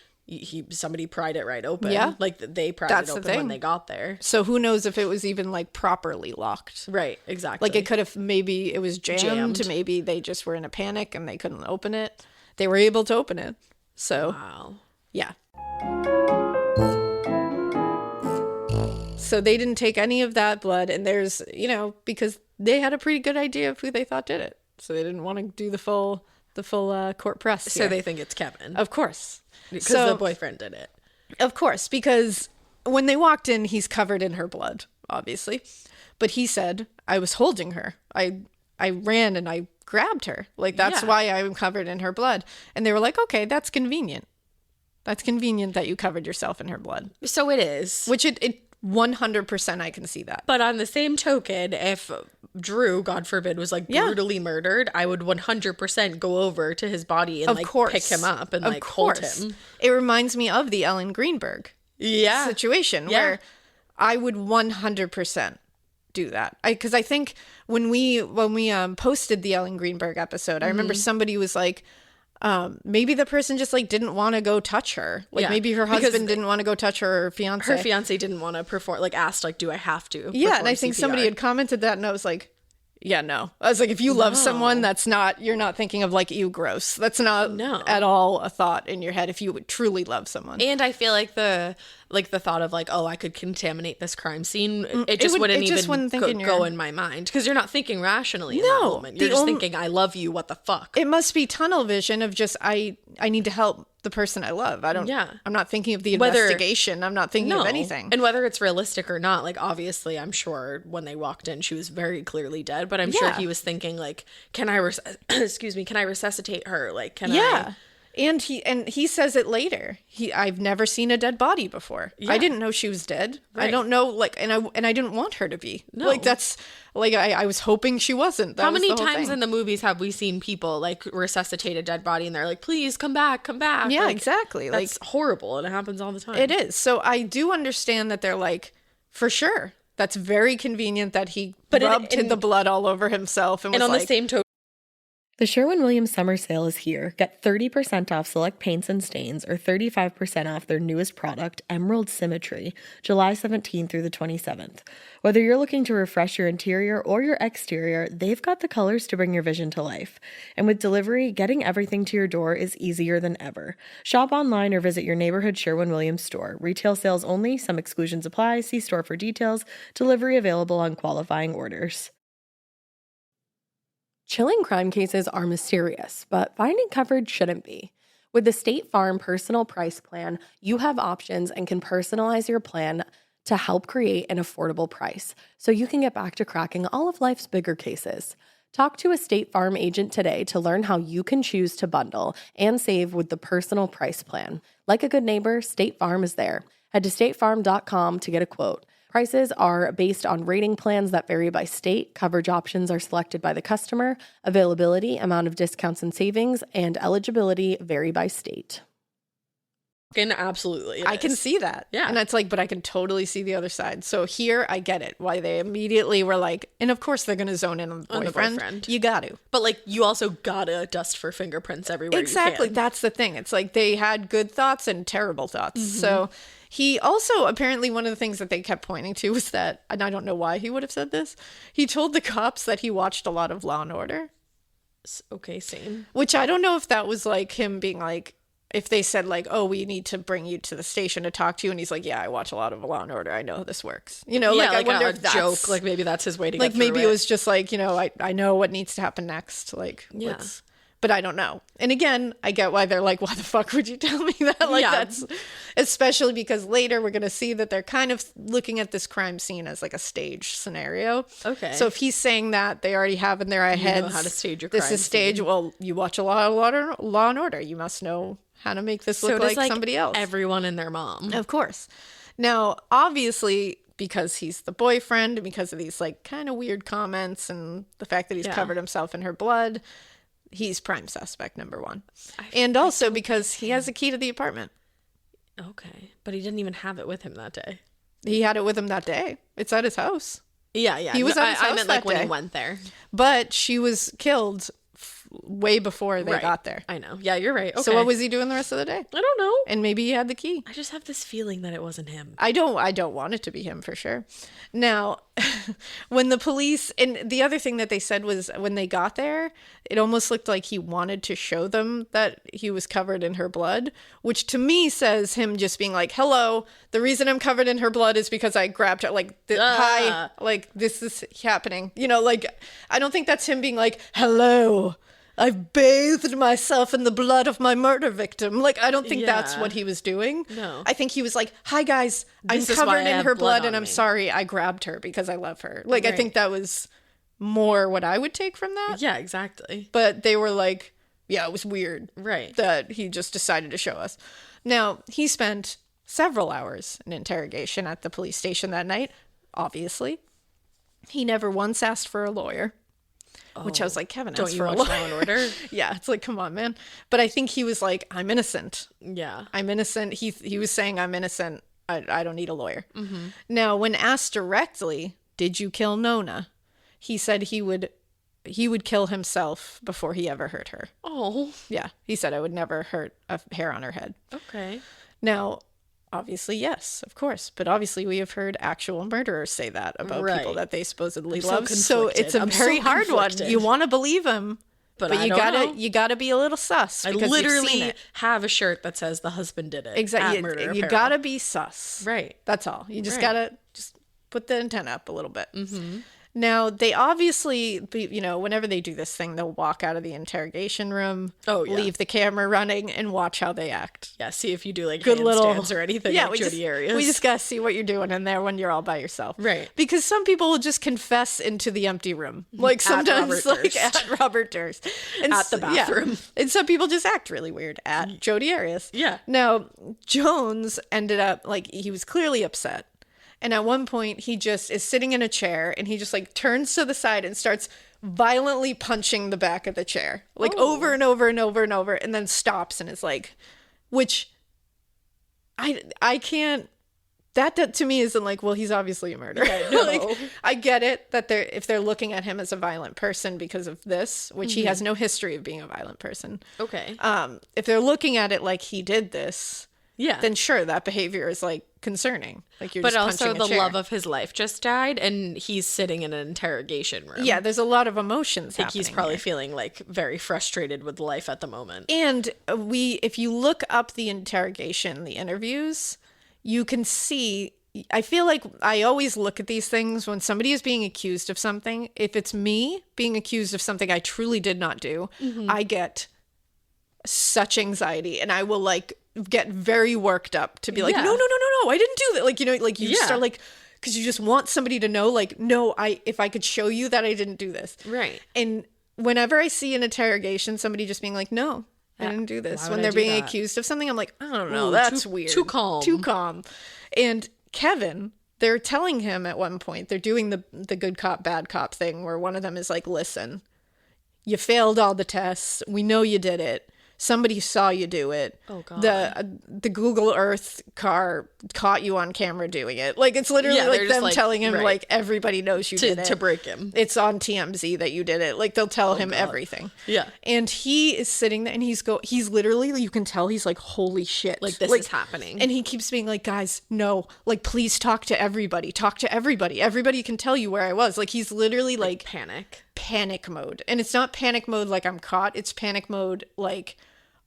somebody pried it right open. Yeah. Like, they pried That's it the open thing. when they got there. So who knows if it was even, like, properly locked. Right, exactly. Like, it could have, maybe it was jammed. Maybe they just were in a panic and they couldn't open it. They were able to open it. So, wow. Yeah. So they didn't take any of that blood, and there's, because they had a pretty good idea of who they thought did it. So they didn't want to do the full court press. So they think it's Kevin. Of course. Because the boyfriend did it. Of course, because when they walked in, he's covered in her blood, obviously. But he said, I was holding her. I ran and I grabbed her. Like, that's why I'm covered in her blood. And they were like, okay, that's convenient. That's convenient that you covered yourself in her blood. So it is. Which it 100% I can see that. But on the same token, if Drew, God forbid, was like brutally murdered, I would 100% go over to his body and pick him up and hold him. It reminds me of the Ellen Greenberg situation where I would 100% do that. Because I think when we posted the Ellen Greenberg episode, I remember somebody was like, maybe the person just didn't want to go touch her. Maybe her husband didn't want to go touch her fiance. Her fiance didn't want to perform, asked, do I have to? Yeah, and I think somebody had commented that, and I was like, yeah, no. I was like, if you love someone, you're not thinking of ew, gross. That's not at all a thought in your head if you would truly love someone. And I feel like the thought of I could contaminate this crime scene, it just wouldn't go in my mind. Because you're not thinking rationally in that moment. You're just thinking, I love you, what the fuck? It must be tunnel vision of just, I need to help the person I love. I'm not thinking of the investigation. I'm not thinking of anything. And whether it's realistic or not, obviously, I'm sure when they walked in, she was very clearly dead. But I'm sure he was thinking, can I resuscitate her? I... And he says it later. I've never seen a dead body before. Yeah. I didn't know she was dead. Right. I don't know, and I didn't want her to be. No. That's I was hoping she wasn't. How many times in the movies have we seen people resuscitate a dead body and they're like, please come back. Yeah, exactly. That's horrible, and it happens all the time. It is. So I do understand that they're for sure. That's very convenient that he rubbed the blood all over himself and was on the same token. The Sherwin-Williams summer sale is here. Get 30% off select paints and stains or 35% off their newest product, Emerald Symmetry, July 17th through the 27th. Whether you're looking to refresh your interior or your exterior, they've got the colors to bring your vision to life. And with delivery, getting everything to your door is easier than ever. Shop online or visit your neighborhood Sherwin-Williams store. Retail sales only. Some exclusions apply. See store for details. Delivery available on qualifying orders. Chilling crime cases are mysterious, but finding coverage shouldn't be. With the State Farm Personal Price Plan, you have options and can personalize your plan to help create an affordable price so you can get back to cracking all of life's bigger cases. Talk to a State Farm agent today to learn how you can choose to bundle and save with the Personal Price Plan. Like a good neighbor, State Farm is there. Head to statefarm.com to get a quote. Prices are based on rating plans that vary by state. Coverage options are selected by the customer. Availability, amount of discounts and savings, and eligibility vary by state. Absolutely. I can see that. Yeah. And it's but I can totally see the other side. So here I get it. Why they immediately were and of course they're going to zone in on the boyfriend. You got to. But you also got to dust for fingerprints everywhere Exactly. you can. That's the thing. It's they had good thoughts and terrible thoughts. Mm-hmm. So he also, apparently one of the things that they kept pointing to was that, and I don't know why he would have said this, he told the cops that he watched a lot of Law & Order. Okay, same. Which I don't know if that was him being if they said oh, we need to bring you to the station to talk to you, and he's yeah, I watch a lot of Law & Order, I know how this works. I wonder if that's joke, maybe that's his way to get through maybe it was just I know what needs to happen next. But I don't know. And again, I get why they're like, why the fuck would you tell me that? Like, that's especially because later we're going to see that they're kind of looking at this crime scene as like a stage scenario. Okay. So if he's saying that, they already have in their heads, you know how to stage a crime this is stage. scene. Well, you watch a lot of Law and Order. You must know how to make this look like somebody else. Everyone and their mom. Of course. Now, obviously, because he's the boyfriend, because of these like kind of weird comments and the fact that he's covered himself in her blood, he's prime suspect number one. And also because he has a key to the apartment. Okay. But he didn't even have it with him that day. He had it with him that day. It's at his house. Yeah, yeah. He was at his house I meant that like when day. he went there. But she was killed way before they got there. I know. Yeah, you're right. Okay. So what was he doing the rest of the day? I don't know. And maybe he had the key. I just have this feeling that it wasn't him. I don't want it to be him for sure. Now, when the police, and the other thing that they said was when they got there, it almost looked like he wanted to show them that he was covered in her blood, which to me says him just being like, hello, the reason I'm covered in her blood is because I grabbed her, like, hi, like, this is happening. You know, like, I don't think that's him being like, hello, I've bathed myself in the blood of my murder victim. Like, I don't think that's what he was doing. No. I think he was like, hi, guys, I'm covered in her blood and I'm sorry I grabbed her because I love her. Like, I think that was more what I would take from that. Yeah, exactly. But they were like, yeah, it was weird. Right. That he just decided to show us. Now, he spent several hours in interrogation at the police station that night, obviously. He never once asked for a lawyer. Which I was like, Kevin, don't asked you for watch a lawyer. Law and Order? Yeah, it's like, come on, man. But I think he was like, I'm innocent. Yeah. I'm innocent. He was saying, I'm innocent. I don't need a lawyer. Mm-hmm. Now, when asked directly, did you kill Nona? He said he would kill himself before he ever hurt her. Oh. Yeah. He said I would never hurt a hair on her head. Okay. Now, obviously, yes, of course. But obviously, we have heard actual murderers say that about people that they supposedly love. So it's a very hard one. You want to believe him, but you gotta be a little sus. I literally have a shirt that says the husband did it. Exactly. You gotta be sus. Right. That's all. You just gotta just put the antenna up a little bit. Mm-hmm. Now, they obviously, you know, whenever they do this thing, they'll walk out of the interrogation room, leave the camera running, and watch how they act. Yeah, see if you do like handstands or anything like Jodi Arias. We just gotta see what you're doing in there when you're all by yourself. Right. Because some people will just confess into the empty room. Like sometimes like at Robert Durst. And at the bathroom. Yeah. And some people just act really weird at Jodi Arias. Yeah. Now, Jones ended up, like, he was clearly upset. And at one point, he just is sitting in a chair and he just like turns to the side and starts violently punching the back of the chair, like over and over and over and over, and then stops and is like, which I can't, that to me isn't like, well, he's obviously a murderer. Yeah, no. Like, I get it that if they're looking at him as a violent person because of this, which he has no history of being a violent person. Okay. If they're looking at it like he did this, yeah, then sure, that behavior is like concerning. Like you're but just also punching a the chair. love of his life just died and he's sitting in an interrogation room. Yeah, there's a lot of emotions I think he's probably here. feeling like very frustrated with life at the moment. And if you look up the interrogation, the interviews, you can see, I feel like I always look at these things when somebody is being accused of something. If it's me being accused of something I truly did not do, I get such anxiety and I will like get very worked up to be like, no, I didn't do that. Like, you know, like you start like, because you just want somebody to know, like, no, if I could show you that I didn't do this. Right. And whenever I see an interrogation, somebody just being like, no, I didn't do this. When they're being accused of something, I'm like, I don't know, that's weird. Too calm. And Kevin, they're telling him at one point, they're doing the good cop, bad cop thing where one of them is like, listen, you failed all the tests. We know you did it. Somebody saw you do it. Oh, God. The Google Earth car caught you on camera doing it. Like, it's literally like them telling him, like, everybody knows you did it. To break him. It's on TMZ that you did it. Like, they'll tell him everything. Yeah. And he is sitting there and he's literally, you can tell he's like, holy shit. Like, this is happening. And he keeps being like, guys, no, like, please talk to everybody. Talk to everybody. Everybody can tell you where I was. Like, he's literally like panic mode. And it's not panic mode like I'm caught. It's panic mode like,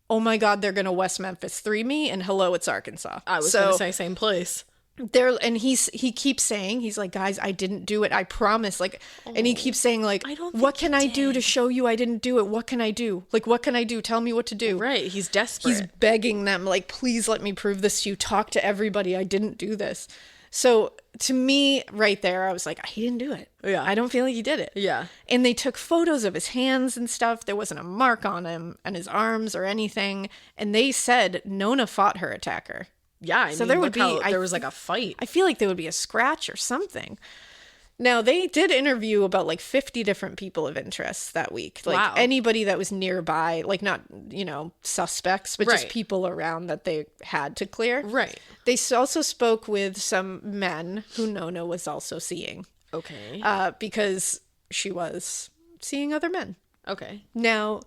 oh my God, they're going to West Memphis 3 me, and hello, it's Arkansas. I was going to say same place. he keeps saying, he's like, guys, I didn't do it, I promise, like, and he keeps saying, like, what can I do to show you I didn't do it? What can I do? Like, what can I do? Tell me what to do. Right, he's desperate. He's begging them, like, please let me prove this to you. Talk to everybody. I didn't do this. So to me, right there, I was like, he didn't do it. Yeah. I don't feel like he did it. Yeah. And they took photos of his hands and stuff. There wasn't a mark on him and his arms or anything. And they said Nona fought her attacker. Yeah, I mean, there would be, there was like a fight. I feel like there would be a scratch or something. Now, they did interview about like 50 different people of interest that week. Like anybody that was nearby, like not, suspects, but just people around that they had to clear. Right. They also spoke with some men who Nona was also seeing. Okay. Because she was seeing other men. Okay. Now,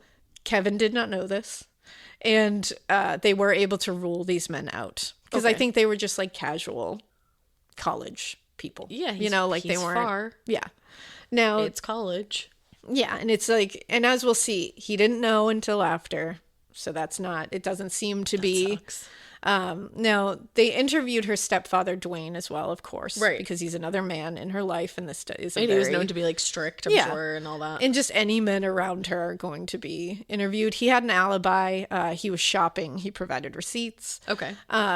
Kevin did not know this. And they were able to rule these men out. Because I think they were just like casual college people. Yeah, like they weren't far. Yeah. Now it's college. Yeah, and it's like, and as we'll see, he didn't know until after, so it doesn't seem to be. Sucks. Now they interviewed her stepfather Dwayne as well, of course, right? Because he's another man in her life, and this is he was known to be like strict, I'm sure, and all that. And just any men around her are going to be interviewed. He had an alibi. He was shopping. He provided receipts. Okay.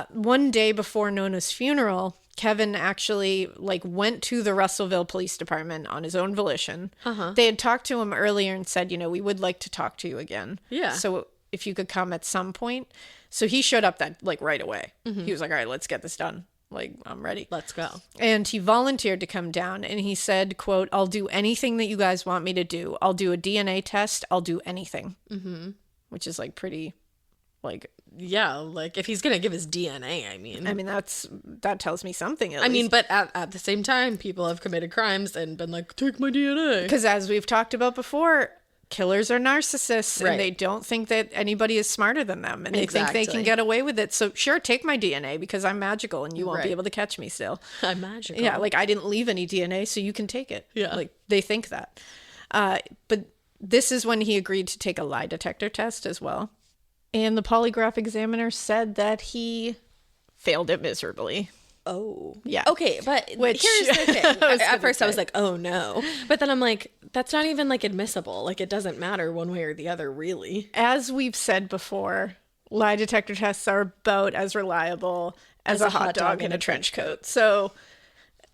One day before Nona's funeral, Kevin actually went to the Russellville Police Department on his own volition. They had talked to him earlier and said, we would like to talk to you again. Yeah. So if you could come at some point. So he showed up right away. He was like, all right, let's get this done. I'm ready. Let's go. And he volunteered to come down, and he said, quote, I'll do anything that you guys want me to do. I'll do a DNA test. I'll do anything. Which is pretty yeah, if he's gonna give his DNA, I mean that tells me something. I mean, but at the same time, people have committed crimes and been like, take my DNA. Because as we've talked about before, killers are narcissists, and they don't think that anybody is smarter than them, and they think they can get away with it. So sure, take my DNA because I'm magical and you won't be able to catch me still. I'm magical. Yeah, I didn't leave any DNA, so you can take it. Yeah. They think that. But this is when he agreed to take a lie detector test as well. And the polygraph examiner said that he failed it miserably. Oh. Yeah. Okay, but here's the thing. At first I was like, oh no. But then I'm like, that's not even admissible. It doesn't matter one way or the other, really. As we've said before, lie detector tests are about as reliable as a hot dog in a trench coat. So,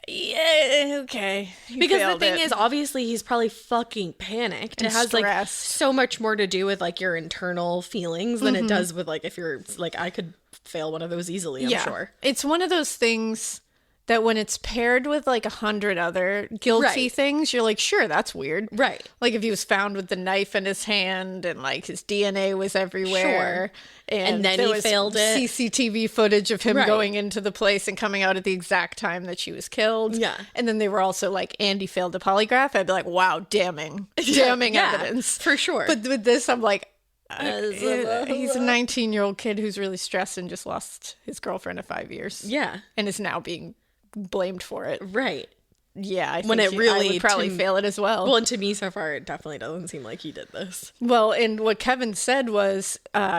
yeah, okay. Because the thing is, obviously, he's probably fucking panicked. It has stressed. So much more to do with your internal feelings than it does with if you're I could fail one of those easily, I'm sure. It's one of those things that when it's paired with 100 other guilty things, you're sure, that's weird. Right. If he was found with the knife in his hand and his DNA was everywhere. Sure. And then he failed it. CCTV footage of him going into the place and coming out at the exact time that she was killed. Yeah. And then they were also Andy failed the polygraph. I'd be like, wow, damning evidence. For sure. But with this, I'm like, he's a 19-year-old kid who's really stressed and just lost his girlfriend of 5 years. Yeah. And is now being blamed for it. Right. Yeah, I think I would probably fail it as well. Well, and to me so far, it definitely doesn't seem like he did this. Well, and what Kevin said was,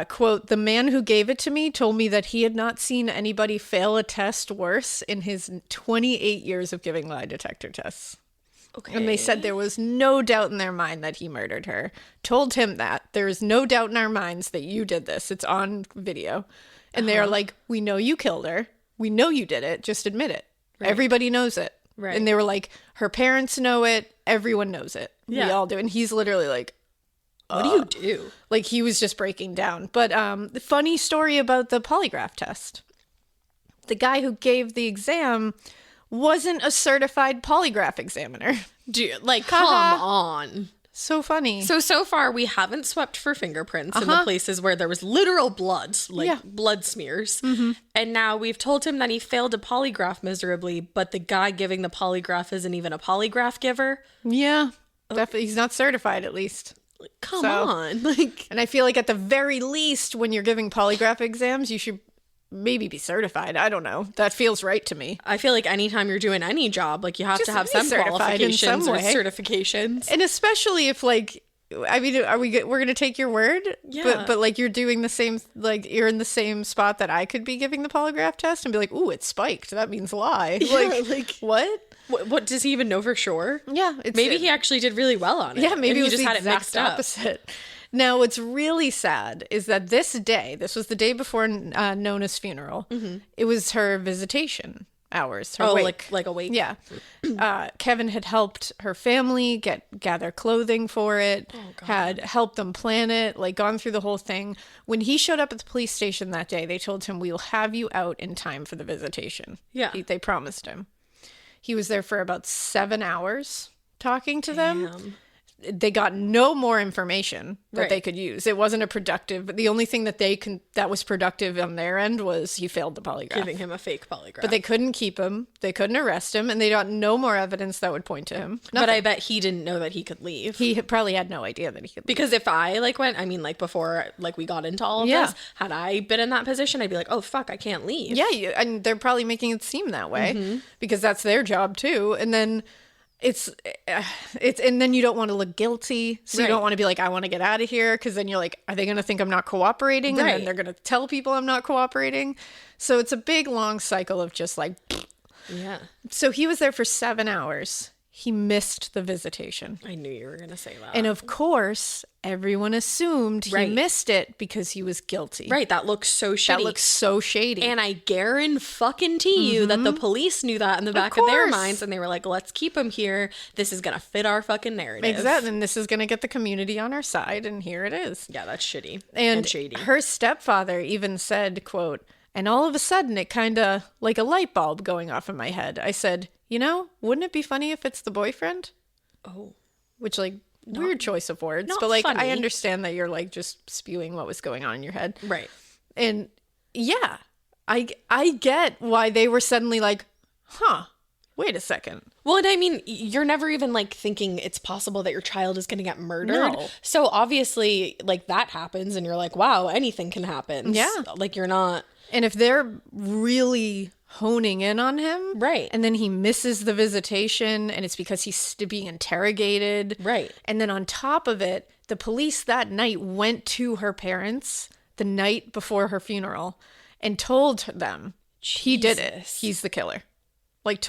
quote, the man who gave it to me told me that he had not seen anybody fail a test worse in his 28 years of giving lie detector tests. Okay. And they said there was no doubt in their mind that he murdered her. Told him that. There is no doubt in our minds that you did this. It's on video. And they're like, we know you killed her. We know you did it. Just admit it. Right. Everybody knows it. Right. And they were like, her parents know it. Everyone knows it. Yeah. We all do. And he's literally like, what do you do? He was just breaking down. But the funny story about the polygraph test. The guy who gave the exam wasn't a certified polygraph examiner. Dude, come on. So funny. So far, we haven't swept for fingerprints in the places where there was literal blood, blood smears. Mm-hmm. And now we've told him that he failed a polygraph miserably, but the guy giving the polygraph isn't even a polygraph giver. Yeah. Definitely. He's not certified, at least. Come on. And I feel like at the very least, when you're giving polygraph exams, you should maybe be certified. I don't know. That feels right to me. I feel like anytime you're doing any job, you have to have some qualifications or certifications. And especially if I mean, we're going to take your word? Yeah. But like, you're doing the same, like, you're in the same spot that I could be giving the polygraph test and be like, ooh, it's spiked. That means lie. Like, what? What does he even know for sure? Yeah. Maybe he actually did really well on it. Yeah, maybe and it he was just the had it exact mixed up. opposite. Now, what's really sad is that this was the day before Nona's funeral. It was her visitation hours. Her wake. like a wake. Yeah. Kevin had helped her family gather clothing for it, had helped them plan it, like gone through the whole thing. When he showed up at the police station that day, they told him, "We will have you out in time for the visitation." Yeah. They promised him. He was there for about 7 hours talking to them. They got no more information that they could use. It wasn't a productive. The only thing that was productive on their end was he failed the polygraph. Giving him a fake polygraph. But they couldn't keep him. They couldn't arrest him, and they got no more evidence that would point to him. But I bet he didn't know that he could leave. He probably had no idea that he could leave. Because if I before we got into all of this, had I been in that position, I'd be like, oh fuck, I can't leave. Yeah, and they're probably making it seem that way because that's their job too. And then it's and then you don't want to look guilty, so you don't want to be like, I want to get out of here, because then you're like, are they going to think I'm not cooperating? And then they're going to tell people I'm not cooperating. So it's a big long cycle of just like, yeah. So he was there for 7 hours. He missed the visitation. I knew you were going to say that. And of course, everyone assumed he missed it because he was guilty. Right, that looks so shitty. That looks so shady. And I guarantee you that the police knew that in the back of their minds, and they were like, let's keep him here. This is going to fit our fucking narrative. Exactly, and this is going to get the community on our side, and here it is. Yeah, that's shitty and shady. Her stepfather even said, quote, "And all of a sudden it kind of like a light bulb going off in my head. I said, wouldn't it be funny if it's the boyfriend?" Oh. Which, like, weird choice of words. Not but, like, funny. I understand that you're, like, just spewing what was going on in your head. Right. And, yeah, I get why they were suddenly like, wait a second. Well, and I mean, you're never even, like, thinking it's possible that your child is going to get murdered. No. So, obviously, like, that happens, and you're like, wow, anything can happen. Yeah. Like, you're not... And if they're really honing in on him, right, and then he misses the visitation, and it's because he's being interrogated, right, and then on top of it, the police that night went to her parents the night before her funeral and told them he did it. He's the killer. Like,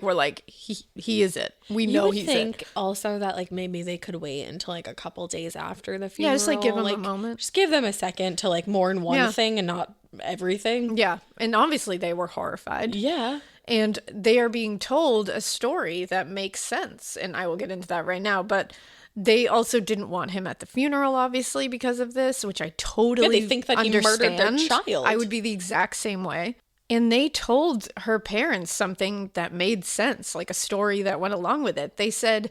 we're like, he is it. We know he's it. You would think also that, like, maybe they could wait until, like, a couple days after the funeral. Yeah, just, like, give them a moment. Just give them a second to, like, mourn one thing and not everything. Yeah, and obviously they were horrified. Yeah. And they are being told a story that makes sense, and I will get into that right now, but they also didn't want him at the funeral, obviously, because of this, which I totally they think that understand. He murdered their child. I would be the exact same way. And they told her parents something that made sense, like a story that went along with it. They said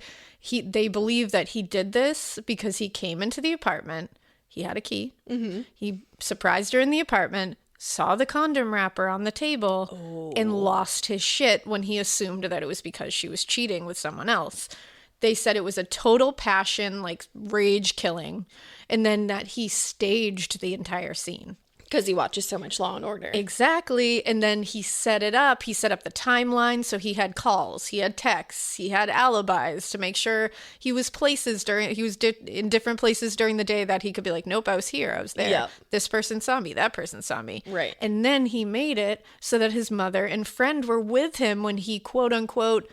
they believe that he did this because he came into the apartment. He had a key. Mm-hmm. He surprised her in the apartment, saw the condom wrapper on the table, and lost his shit when he assumed that it was because she was cheating with someone else. They said it was a total passion, like rage killing, and then that he staged the entire scene. Because he watches so much Law and Order. Exactly. And then he set it up. He set up the timeline. So he had calls, he had texts, he had alibis to make sure he was in different places during the day that he could be like, nope, I was here. I was there. Yep. This person saw me. That person saw me. Right. And then he made it so that his mother and friend were with him when he, quote unquote,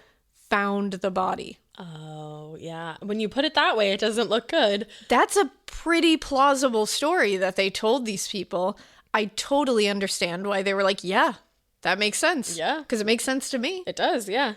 found the body. Oh, yeah. When you put it that way, it doesn't look good. That's a pretty plausible story that they told these people. I totally understand why they were like, yeah, that makes sense. Yeah. Because it makes sense to me. It does, yeah.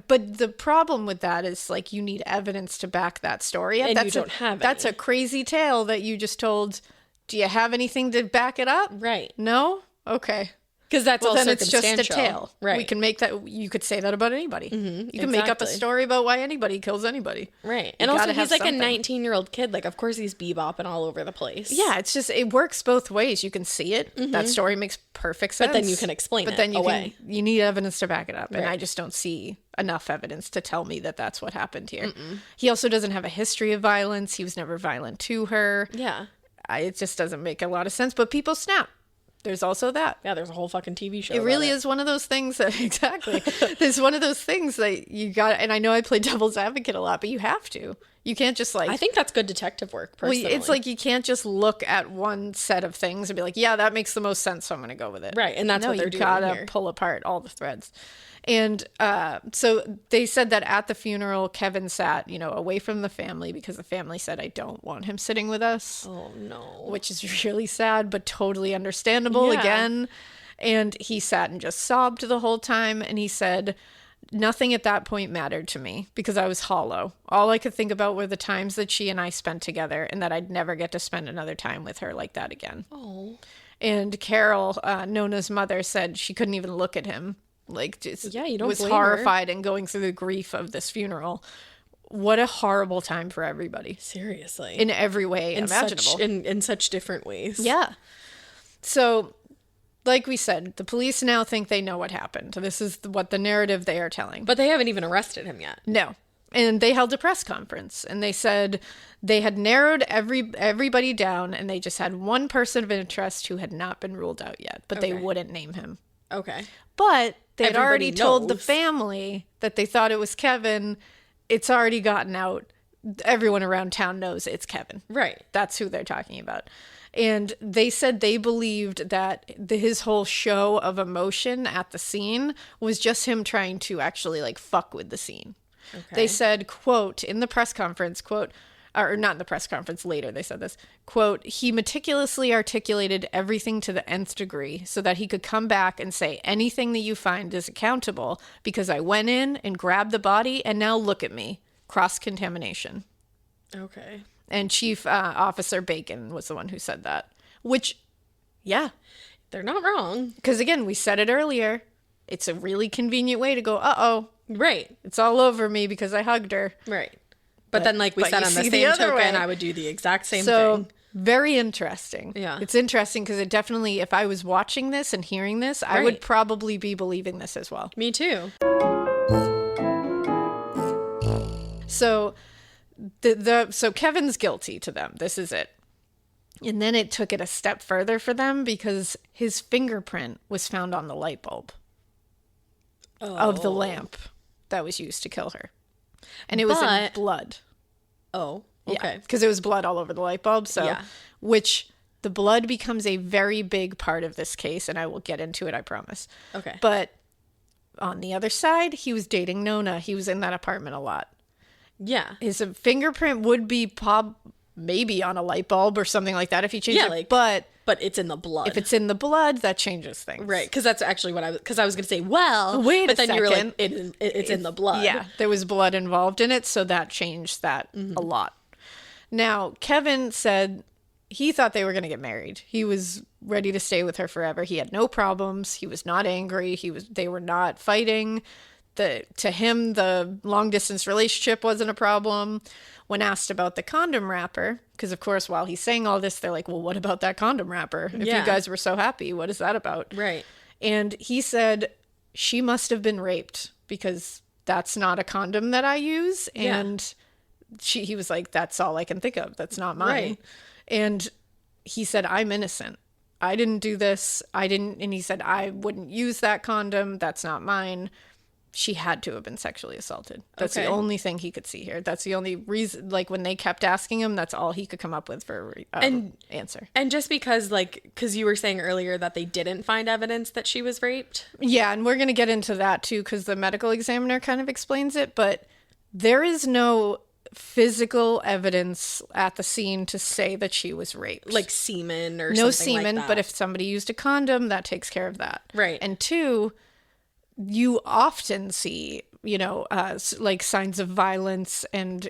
But the problem with that is, like, you need evidence to back that story up. And you don't have any. That's a crazy tale that you just told. Do you have anything to back it up? Right. No? Okay. Because that's all then it's just a circumstantial. tale. Right. We can make that. You could say that about anybody. Mm-hmm, you can make up a story about why anybody kills anybody. Right. And also, he's like something. A 19-year-old kid. Like, of course, he's bebopping all over the place. Yeah, it's just, it works both ways. You can see it. Mm-hmm. That story makes perfect sense. But then you can explain it away. You need evidence to back it up. Right. And I just don't see enough evidence to tell me that that's what happened here. Mm-mm. He also doesn't have a history of violence. He was never violent to her. Yeah. It just doesn't make a lot of sense. But people snap. There's also that. Yeah, there's a whole fucking TV show. It really is one of those things that, exactly. There's one of those things that you got, and I know I play devil's advocate a lot, but you have to. You can't just like... I think that's good detective work, personally. Well, it's like you can't just look at one set of things and be like, yeah, that makes the most sense, so I'm going to go with it. Right, and that's what they're doing here. You gotta here. pull apart all the threads. And so they said that at the funeral, Kevin sat, away from the family because the family said, I don't want him sitting with us. Oh, no. Which is really sad, but totally understandable again. And he sat and just sobbed the whole time. And he said, nothing at that point mattered to me because I was hollow. All I could think about were the times that she and I spent together and that I'd never get to spend another time with her like that again. Oh. And Carol, Nona's mother, said she couldn't even look at him. Like, just you don't was blame horrified and going through the grief of this funeral. What a horrible time for everybody. Seriously. In every way imaginable. In such different ways. Yeah. So... like we said, the police now think they know what happened. This is what the narrative they are telling. But they haven't even arrested him yet. No. And they held a press conference and they said they had narrowed everybody down and they just had one person of interest who had not been ruled out yet, but they wouldn't name him. Okay. But they had already told the knows. family that they thought it was Kevin. It's already gotten out. Everyone around town knows it's Kevin. Right. That's who they're talking about. And they said they believed that his whole show of emotion at the scene was just him trying to actually like fuck with the scene. Okay. They said, quote, in the press conference, quote, or not in the press conference, later they said this, quote, he meticulously articulated everything to the nth degree so that he could come back and say anything that you find is accountable because I went in and grabbed the body and now look at me. Cross-contamination. Okay. And Chief Officer Bacon was the one who said that. Which, yeah. They're not wrong. Because, again, we said it earlier. It's a really convenient way to go, uh-oh. Right. It's all over me because I hugged her. Right. But then, like we said, on the same token, I would do the exact same thing. Very interesting. Yeah. It's interesting because it definitely, if I was watching this and hearing this, I would probably be believing this as well. Me too. So... So Kevin's guilty to them. This is it. And then it took it a step further for them because his fingerprint was found on the light bulb of the lamp that was used to kill her. And it was in blood. Oh, okay. Because it was blood all over the light bulb. So, which the blood becomes a very big part of this case. And I will get into it, I promise. Okay. But on the other side, he was dating Nona. He was in that apartment a lot. Yeah. His fingerprint would be maybe on a light bulb or something like that if he changed it. But it's in the blood. If it's in the blood, that changes things. Right. Because that's actually what I was going to say, wait a second. You were like, it's in the blood. Yeah. There was blood involved in it. So that changed that a lot. Now, Kevin said he thought they were going to get married. He was ready to stay with her forever. He had no problems. He was not angry. They were not fighting. To him, the long-distance relationship wasn't a problem. When asked about the condom wrapper, because, of course, while he's saying all this, they're like, well, what about that condom wrapper? If you guys were so happy, what is that about? Right. And he said, she must have been raped because that's not a condom that I use. And he was like, that's all I can think of. That's not mine. Right. And he said, I'm innocent. I didn't do this. And he said, I wouldn't use that condom. That's not mine. She had to have been sexually assaulted. That's the only thing he could see here. That's the only reason, like, when they kept asking him, that's all he could come up with for an answer. And just because you were saying earlier that they didn't find evidence that she was raped. Yeah, and we're going to get into that, too, because the medical examiner kind of explains it. But there is no physical evidence at the scene to say that she was raped. Like semen or something like that. No semen, but if somebody used a condom, that takes care of that. Right. And two... you often see, like signs of violence and,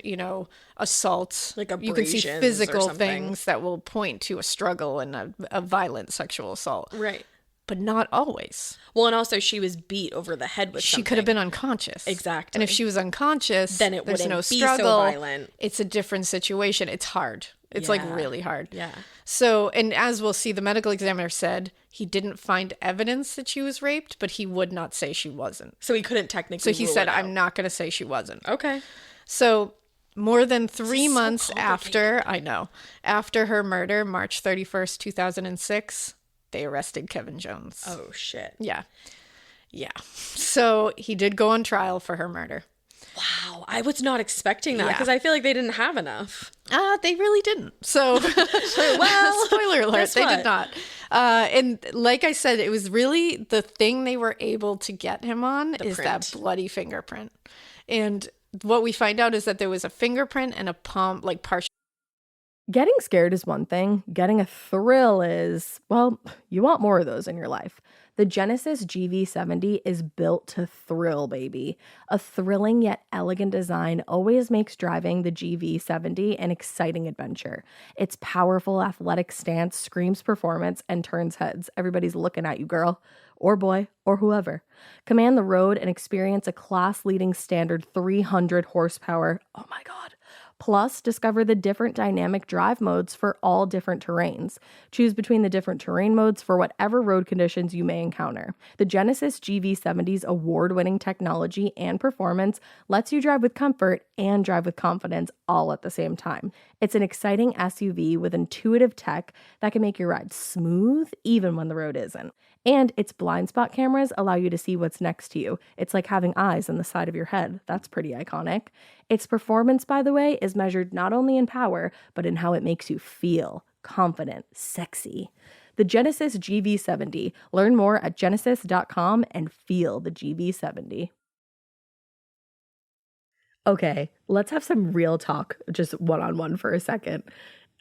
assault. Like abrasions. You can see physical things that will point to a struggle and a violent sexual assault. Right. But not always. Well, and also she was beat over the head with something. She could have been unconscious. Exactly. And if she was unconscious, then it there's wouldn't no be struggle. so violent. It's a different situation. It's hard. It's like really hard. Yeah. So, and as we'll see, the medical examiner said he didn't find evidence that she was raped, but he would not say she wasn't. So he couldn't technically So he said, I'm not going to say she wasn't. Okay. So more than 3 months after her murder, March 31st, 2006, they arrested Kevin Jones. Oh, shit. Yeah. Yeah. So he did go on trial for her murder. Wow, I was not expecting that because I feel like they didn't have enough. They really didn't. So, well, spoiler alert, they did not. And like I said, it was really the thing they were able to get him on that bloody fingerprint. And what we find out is that there was a fingerprint and a palm, like partial. Getting scared is one thing. Getting a thrill is, well, you want more of those in your life. The Genesis GV70 is built to thrill, baby. A thrilling yet elegant design always makes driving the GV70 an exciting adventure. Its powerful athletic stance screams performance and turns heads. Everybody's looking at you, girl, or boy, or whoever. Command the road and experience a class-leading standard 300 horsepower. Oh my God. Plus, discover the different dynamic drive modes for all different terrains. Choose between the different terrain modes for whatever road conditions you may encounter. The Genesis GV70's award-winning technology and performance lets you drive with comfort and drive with confidence all at the same time. It's an exciting SUV with intuitive tech that can make your ride smooth even when the road isn't. And its blind spot cameras allow you to see what's next to you. It's like having eyes on the side of your head. That's pretty iconic. Its performance, by the way, is measured not only in power, but in how it makes you feel confident, sexy. The Genesis GV70. Learn more at genesis.com and feel the GV70. Okay, let's have some real talk, just one-on-one for a second.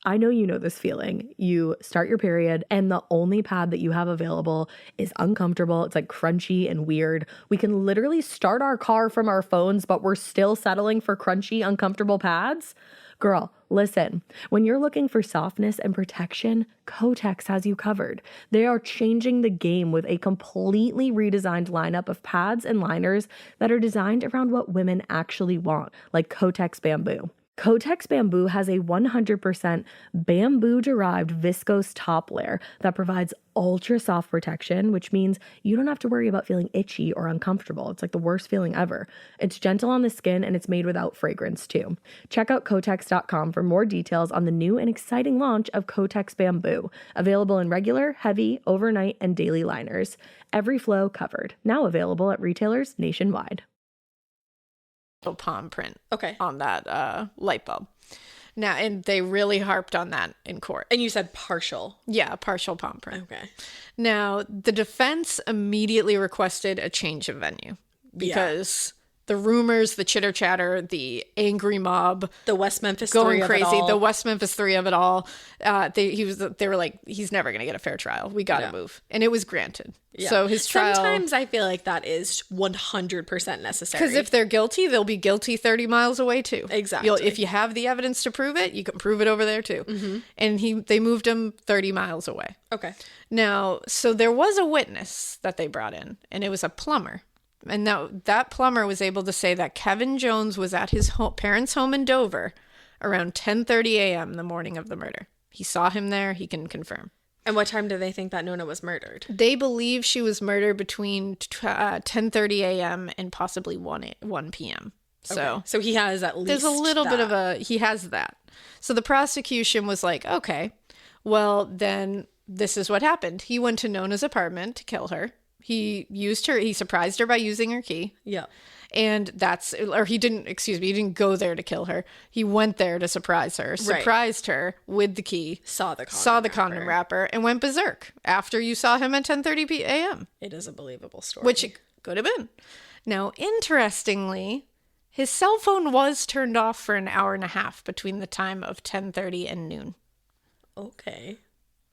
I know you know this feeling. You start your period and the only pad that you have available is uncomfortable. It's like crunchy and weird. We can literally start our car from our phones, but we're still settling for crunchy, uncomfortable pads. Girl, listen, when you're looking for softness and protection, Kotex has you covered. They are changing the game with a completely redesigned lineup of pads and liners that are designed around what women actually want, like Kotex Bamboo. Kotex Bamboo has a 100% bamboo-derived viscose top layer that provides ultra-soft protection, which means you don't have to worry about feeling itchy or uncomfortable. It's like the worst feeling ever. It's gentle on the skin and it's made without fragrance too. Check out Kotex.com for more details on the new and exciting launch of Kotex Bamboo, available in regular, heavy, overnight, and daily liners. Every flow covered. Now available at retailers nationwide. Palm print on that light bulb. Now, and they really harped on that in court. And you said partial. Yeah, partial palm print. Okay. Now, the defense immediately requested a change of venue because the rumors, the chitter chatter, the angry mob, the West Memphis going 3 crazy, of it all. the West Memphis 3 of it all. They were like, he's never going to get a fair trial. We got to move. And it was granted. Yeah. So his trial. Sometimes I feel like that is 100% necessary. Because if they're guilty, they'll be guilty 30 miles away too. Exactly. If you have the evidence to prove it, you can prove it over there too. Mm-hmm. And they moved him 30 miles away. Okay. Now, so there was a witness that they brought in, and it was a plumber. And now that plumber was able to say that Kevin Jones was at his parents' home in Dover around 10:30 a.m. the morning of the murder. He saw him there. He can confirm. And what time do they think that Nona was murdered? They believe she was murdered between 10:30 a.m. and possibly 1 p.m. So he has at least there's a little bit of he has that. So the prosecution was like, okay, well, then this is what happened. He went to Nona's apartment to kill her. He surprised her by using her key. Yeah. And he didn't go there to kill her. He went there to surprise her, surprised her with the key, saw the condom wrapper, and went berserk after you saw him at 10:30 a.m. It is a believable story. Which it could have been. Now, interestingly, his cell phone was turned off for an hour and a half between the time of 10:30 and noon. Okay.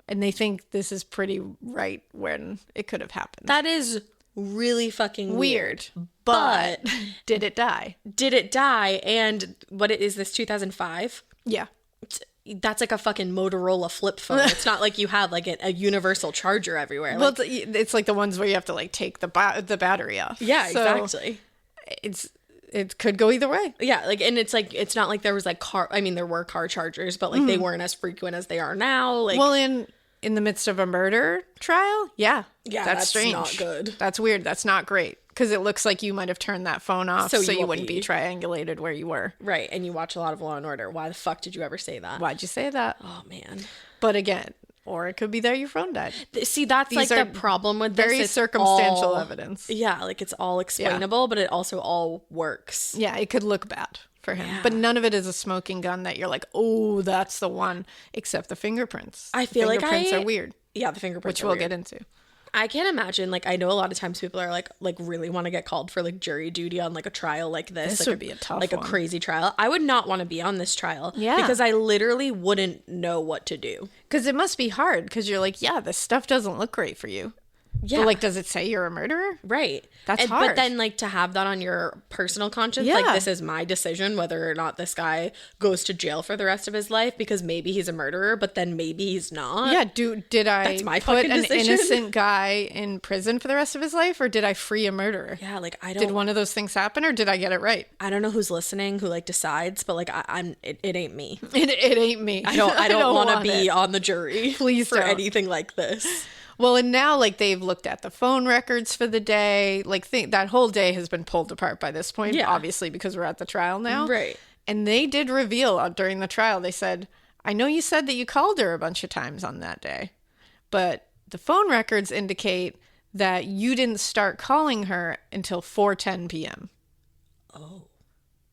And they think this is pretty right when it could have happened. That is really fucking weird. But did it die? Did it die? And what is this, 2005? Yeah. That's like a fucking Motorola flip phone. It's not like you have like a universal charger everywhere. Well, it's like the ones where you have to like take the battery off. Yeah, exactly. It could go either way. Yeah, like, and it's like, it's not like there was like there were car chargers, but like they weren't as frequent as they are now. Like, well, in the midst of a murder trial, that's strange. Not good. That's weird. That's not great because it looks like you might have turned that phone off so you wouldn't be triangulated where you were. Right, and you watch a lot of Law and Order. Why the fuck did you ever say that? Why'd you say that? Oh man. But again, Or it could be that your phone died. See, that's These like are the problem with this. very It's circumstantial all- evidence. Yeah, like it's all explainable, but it also all works. Yeah, it could look bad for him. But none of it is a smoking gun that you're like, oh, that's the one. Except the fingerprints. I feel like fingerprints are weird. Yeah, the fingerprints Which are we'll weird. get into. I can't imagine, like, I know a lot of times people are like really want to get called for like jury duty on like a trial like this. This like would be a tough like one. a crazy trial. I would not want to be on this trial. Yeah. Because I literally wouldn't know what to do. Because it must be hard because you're like, yeah, this stuff doesn't look great for you. Yeah. But like, does it say you're a murderer? Right. That's But hard. then like to have that on your personal conscience, Yeah. like this is my decision whether or not this guy goes to jail for the rest of his life because maybe he's a murderer, but then maybe he's not. Yeah, did I That's my put fucking an decision. innocent guy in prison for the rest of his life, or did I free a murderer? Yeah, like I Did don't one of those things happen, or did I get it right? I don't know who's listening who like decides, but like it ain't me. It ain't me. I don't want to want be it. on the jury Please for don't. anything like this. Well, and now like they've looked at the phone records for the day. Like that whole day has been pulled apart by this point, Yeah. obviously because we're at the trial now. Right. And they did reveal during the trial. They said, "I know you said that you called her a bunch of times on that day, but the phone records indicate that you didn't start calling her until 4:10 p.m." Oh.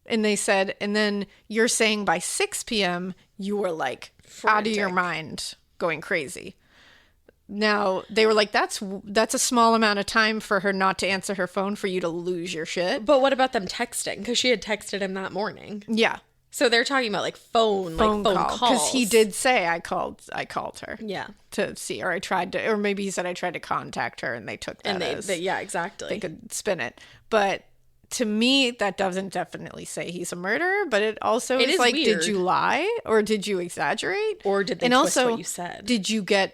And they said, and then you're saying by 6 p.m. you were like out of your Frantic. mind, going crazy. Now, they were like, that's a small amount of time for her not to answer her phone for you to lose your shit. But what about them texting? Because she had texted him that morning. Yeah. So they're talking about like phone calls. Because he did say I called her Yeah. to see, or I tried to, or maybe he said I tried to contact her and they took that And as yeah, exactly. they could spin it. But to me, that doesn't definitely say he's a murderer, but it also It is is like, weird. did you lie or did you exaggerate? Or did they and twist also, what you said? did you get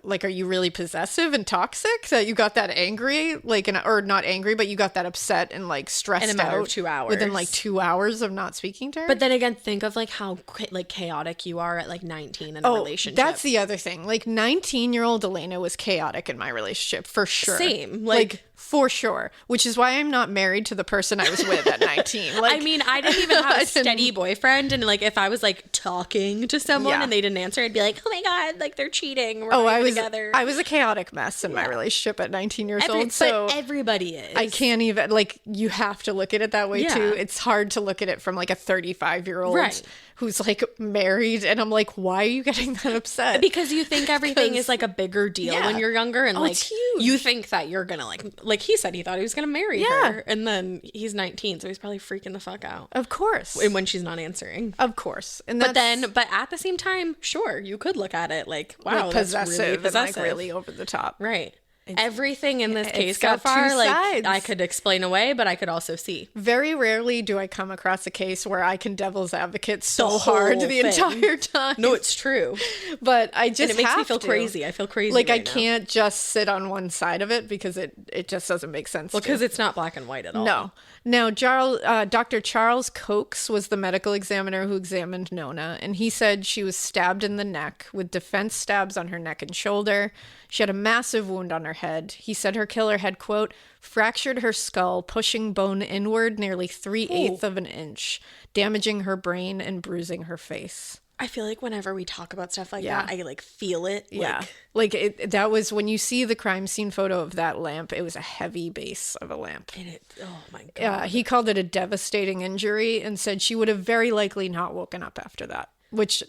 like, are you really possessive and toxic that you got that angry, like, or not angry, but you got that upset and like stressed In a matter of out 2 hours. within like 2 hours of not speaking to her? But then again, think of like how like chaotic you are at like 19 in a relationship. That's the other thing. Like 19-year-old Alaina was chaotic in my relationship for sure. Same, Like for sure. Which is why I'm not married to the person I was with at 19. Like, I mean, I didn't even have a steady boyfriend, and like if I was like talking to someone Yeah. and they didn't answer, I'd be like, "Oh my god, like they're cheating. We're not I even was together." I was a chaotic mess in my relationship at 19 years old. So but everybody is. I can't even, like, you have to look at it that way Yeah. too. It's hard to look at it from like a 35-year-old Right. who's like married, and I'm like, why are you getting that upset? Because you think everything is like a bigger deal Yeah. when you're younger, and Oh, like it's huge. you think that you're gonna like he said he thought he was gonna marry Yeah. her, and then he's 19, so he's probably freaking the fuck out. Of course. And when she's not answering. Of course. And But that's then, but at the same time, sure, you could look at it like, wow, like that's possessive, really and possessive. like really over the top. Right. Everything in this it's case so got two far, like sides. I could explain away, but I could also see. Very rarely do I come across a case where I can devil's advocate so The hard whole the thing. entire time. No, it's true. But I just And it makes me have feel to. crazy. I feel crazy. Like I right now. can't just sit on one side of it because it just doesn't make sense. Well, to. because it's not black and white at all. No. Now, Dr. Charles Cokes was the medical examiner who examined Nona, and he said she was stabbed in the neck with defense stabs on her neck and shoulder. She had a massive wound on her head. He said her killer had, quote, fractured her skull, pushing bone inward nearly 3/8 of an inch, damaging her brain and bruising her face. I feel like whenever we talk about stuff like Yeah. that, I like feel it. Yeah. Like that was when you see the crime scene photo of that lamp, it was a heavy base of a lamp. And it, oh my God. He called it a devastating injury and said she would have very likely not woken up after that, which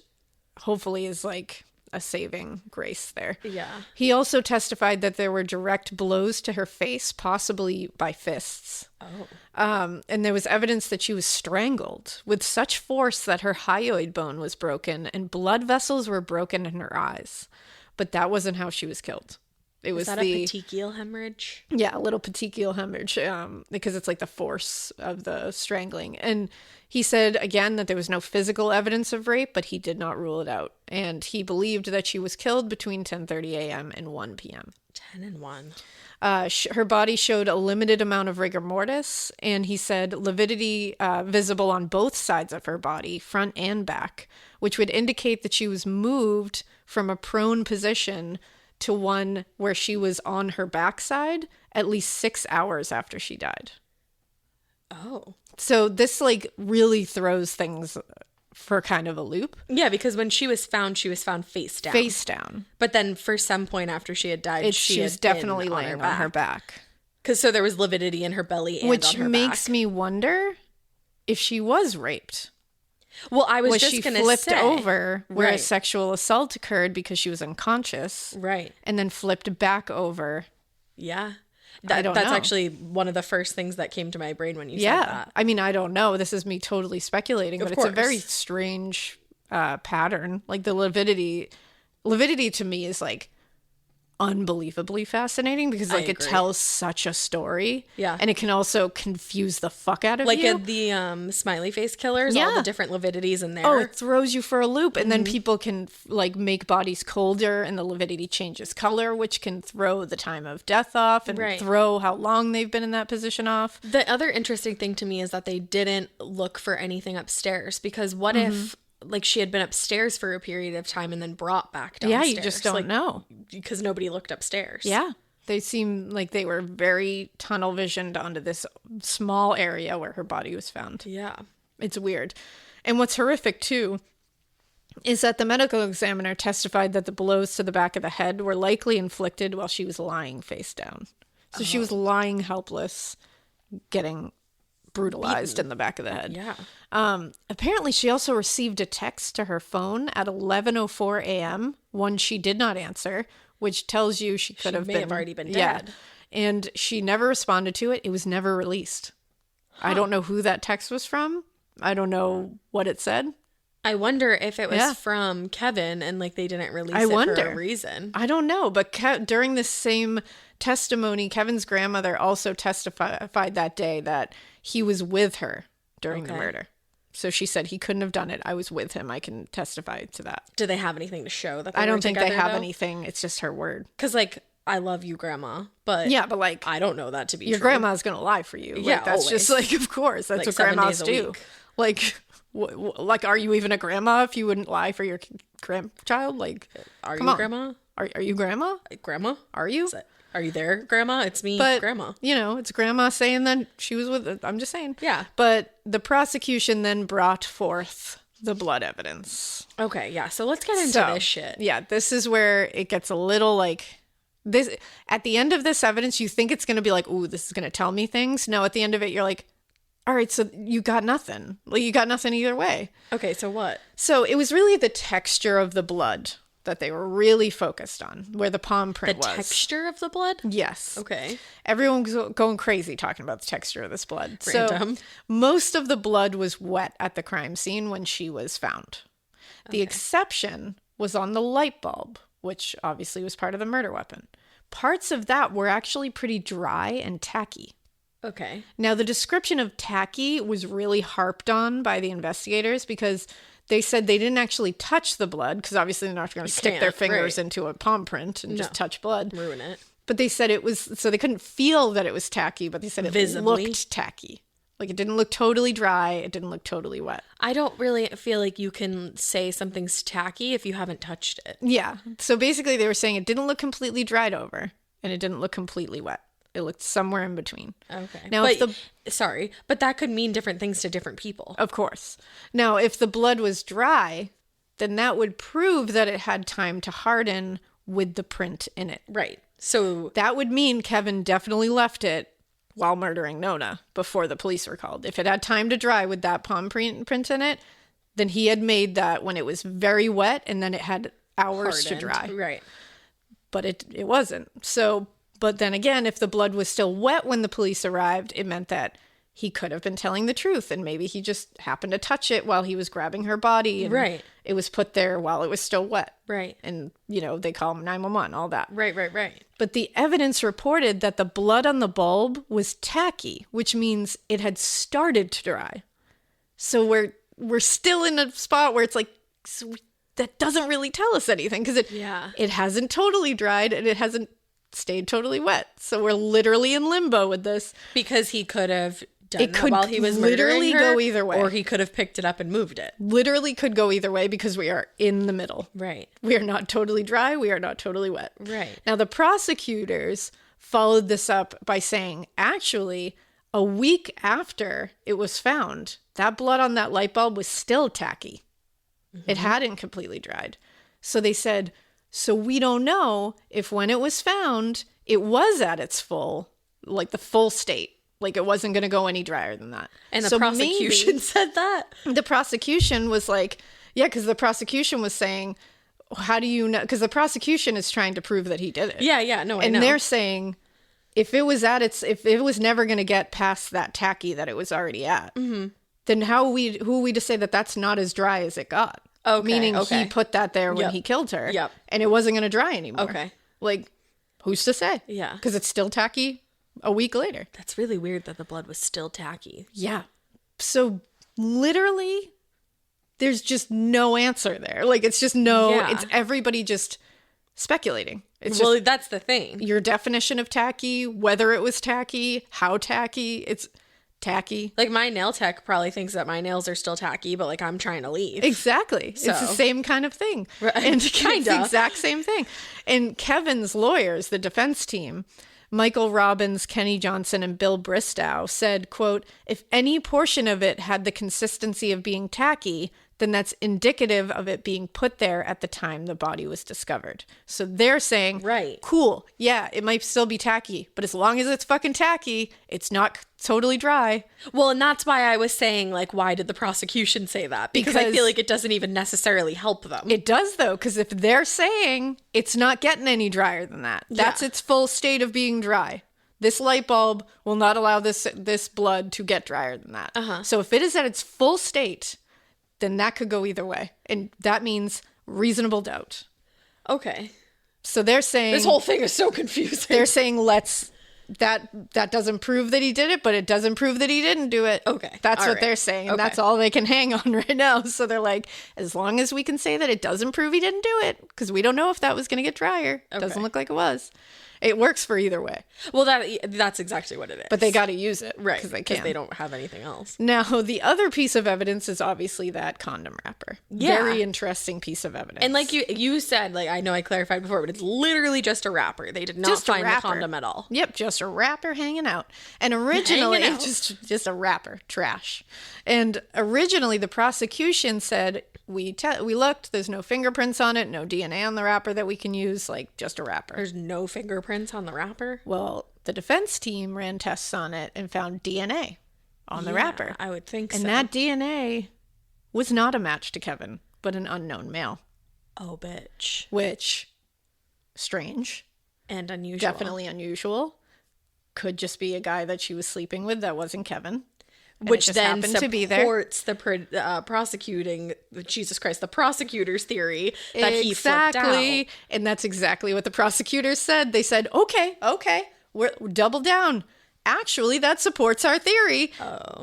hopefully is like a saving grace there. Yeah. He also testified that there were direct blows to her face, possibly by fists. Oh. And there was evidence that she was strangled with such force that her hyoid bone was broken and blood vessels were broken in her eyes. But that wasn't how she was killed. It was Is that a petechial hemorrhage? Yeah, a little petechial hemorrhage, because it's like the force of the strangling. And he said again that there was no physical evidence of rape, but he did not rule it out. And he believed that she was killed between 10:30 a.m. and 1 p.m. 10 and 1. Her body showed a limited amount of rigor mortis, and he said lividity visible on both sides of her body, front and back, which would indicate that she was moved from a prone position to one where she was on her backside at least 6 hours after she died. Oh. So this like really throws things for kind of a loop. Yeah, because when she was found face down. Face down. But then for some point after she had died, she was definitely laying on her back. Because so there was lividity in her belly and on her back. Which makes me wonder if she was raped. Well, I was just going to say. Was she flipped over where a sexual assault occurred because she was unconscious. Right. And then flipped back over. Yeah. I don't know. That's actually one of the first things that came to my brain when you said that. I mean, I don't know. This is me totally speculating, but it's a very strange pattern. Like the lividity to me is like unbelievably fascinating because like it tells such a story. Yeah. And it can also confuse the fuck out of like you. Like the smiley face killers, all the different lividities in there. Oh, it throws you for a loop. And then people can like make bodies colder and the lividity changes color, which can throw the time of death off and throw how long they've been in that position off. The other interesting thing to me is that they didn't look for anything upstairs because what if like she had been upstairs for a period of time and then brought back downstairs? Yeah, you just don't know. Because nobody looked upstairs. Yeah. They seem like they were very tunnel visioned onto this small area where her body was found. Yeah. It's weird. And what's horrific too is that the medical examiner testified that the blows to the back of the head were likely inflicted while she was lying face down. So she was lying helpless, getting brutalized in the back of the head. Yeah. Apparently she also received a text to her phone at 11:04 a.m. one she did not answer, which tells you she could have already been dead. And she never responded to it. It was never released. I don't know who that text was from. I don't know what it said. I wonder if it was from Kevin and like they didn't release it for a reason. I don't know, but during this same testimony, Kevin's grandmother also testified that day that he was with her during the murder. So she said he couldn't have done it. I was with him. I can testify to that. Do they have anything to show that they I don't were think together, they have though? anything. It's just her word. Because like, I love you, Grandma, but like I don't know that to be your true. grandma's gonna lie for you. Like, Yeah, that's always. just like, of course, that's Like what 7 grandmas days a do. week. Like, like, are you even a grandma if you wouldn't lie for your grandchild? Like, Are come you on. Grandma? Are you grandma? Grandma? Are you? Are you there, Grandma? It's me, But, Grandma. you know, it's grandma saying that she was with, I'm just saying. Yeah. But the prosecution then brought forth the blood evidence. Okay, yeah. So let's get into this shit. Yeah, this is where it gets a little like this. At the end of this evidence, you think it's going to be like, ooh, this is going to tell me things. No, at the end of it, you're like, all right, so you got nothing. Like, you got nothing either way. Okay, so what? So it was really the texture of the blood that they were really focused on, where the palm print was. The texture of the blood? Yes. Okay. Everyone was going crazy talking about the texture of this blood. Random. So most of the blood was wet at the crime scene when she was found. The exception was on the light bulb, which obviously was part of the murder weapon. Parts of that were actually pretty dry and tacky. Okay. Now, the description of tacky was really harped on by the investigators because they said they didn't actually touch the blood because obviously they're not going to stick their fingers into a palm print and just touch blood. Ruin it. But they said it was, so they couldn't feel that it was tacky, but they said it Visibly. looked tacky. Like it didn't look totally dry. It didn't look totally wet. I don't really feel like you can say something's tacky if you haven't touched it. Yeah. So basically they were saying it didn't look completely dried over and it didn't look completely wet. It looked somewhere in between. Okay. Now, but that could mean different things to different people. Of course. Now, if the blood was dry, then that would prove that it had time to harden with the print in it. Right. So that would mean Kevin definitely left it while murdering Nona before the police were called. If it had time to dry with that palm print in it, then he had made that when it was very wet and then it had hours to dry. Right. But it wasn't. So, but then again, if the blood was still wet when the police arrived, it meant that he could have been telling the truth and maybe he just happened to touch it while he was grabbing her body. And right. It was put there while it was still wet. Right. And, you know, they call 911, all that. Right. But the evidence reported that the blood on the bulb was tacky, which means it had started to dry. So we're still in a spot where it's like, that doesn't really tell us anything because it hasn't totally dried and it hasn't stayed totally wet. So we're literally in limbo with this. Because he could have done that while he was murdering her, go either way. Or he could have picked it up and moved it. Literally could go either way because we are in the middle. Right. We are not totally dry. We are not totally wet. Right. Now, the prosecutors followed this up by saying, actually, a week after it was found, that blood on that light bulb was still tacky. It hadn't completely dried. So they said, so we don't know if when it was found, it was at its full, like the full state. Like it wasn't going to go any drier than that. And the prosecution said that? The prosecution was like, yeah, because the prosecution was saying, how do you know? Because the prosecution is trying to prove that he did it. Yeah, no, I know. And they're saying, if it was never going to get past that tacky that it was already at, then who are we to say that that's not as dry as it got? Okay, Meaning he put that there when he killed her. Yep. And it wasn't going to dry anymore. Okay. Like, who's to say? Yeah. Because it's still tacky a week later. That's really weird that the blood was still tacky. Yeah. So literally, there's just no answer there. Like, it's just it's everybody just speculating. It's just that's the thing. your definition of tacky, whether it was tacky, how tacky, it's tacky. Like, my nail tech probably thinks that my nails are still tacky, but like I'm trying to leave. Exactly. It's the same kind of thing. Right. And it's the exact same thing. And Kevin's lawyers, the defense team, Michael Robbins, Kenny Johnson, and Bill Bristow said, quote, if any portion of it had the consistency of being tacky, then that's indicative of it being put there at the time the body was discovered. So they're saying, right, cool, yeah, it might still be tacky, but as long as it's fucking tacky, it's not totally dry. Well, and that's why I was saying, like, why did the prosecution say that? Because I feel like it doesn't even necessarily help them. It does, though, because if they're saying it's not getting any drier than that, that's its full state of being dry. This light bulb will not allow this blood to get drier than that. So if it is at its full state, then that could go either way. And that means reasonable doubt. Okay. So they're saying... This whole thing is so confusing. They're saying that doesn't prove that he did it, but it doesn't prove that he didn't do it. Okay. That's what they're saying. And that's all they can hang on right now. So they're like, as long as we can say that it doesn't prove he didn't do it, because we don't know if that was going to get drier. It doesn't look like it was. It works for either way. Well, that's exactly what it is. But they got to use it. Right. Because they don't have anything else. Now, the other piece of evidence is obviously that condom wrapper. Yeah. Very interesting piece of evidence. And like you said, like I know I clarified before, but it's literally just a wrapper. They did not find the condom at all. Yep, just a wrapper hanging out. And originally, just a wrapper, trash. And originally, the prosecution said, we looked, there's no fingerprints on it, no DNA on the wrapper that we can use, like just a wrapper. There's no fingerprints on the wrapper? Well, the defense team ran tests on it and found DNA on the wrapper. I would think so. And that DNA was not a match to Kevin, but an unknown male. Oh, bitch. Which, strange. And unusual. Definitely unusual. Could just be a guy that she was sleeping with that wasn't Kevin. Which then supports the prosecutor's theory that he flipped out. And that's exactly what the prosecutors said. They said, okay, we're double down. Actually, that supports our theory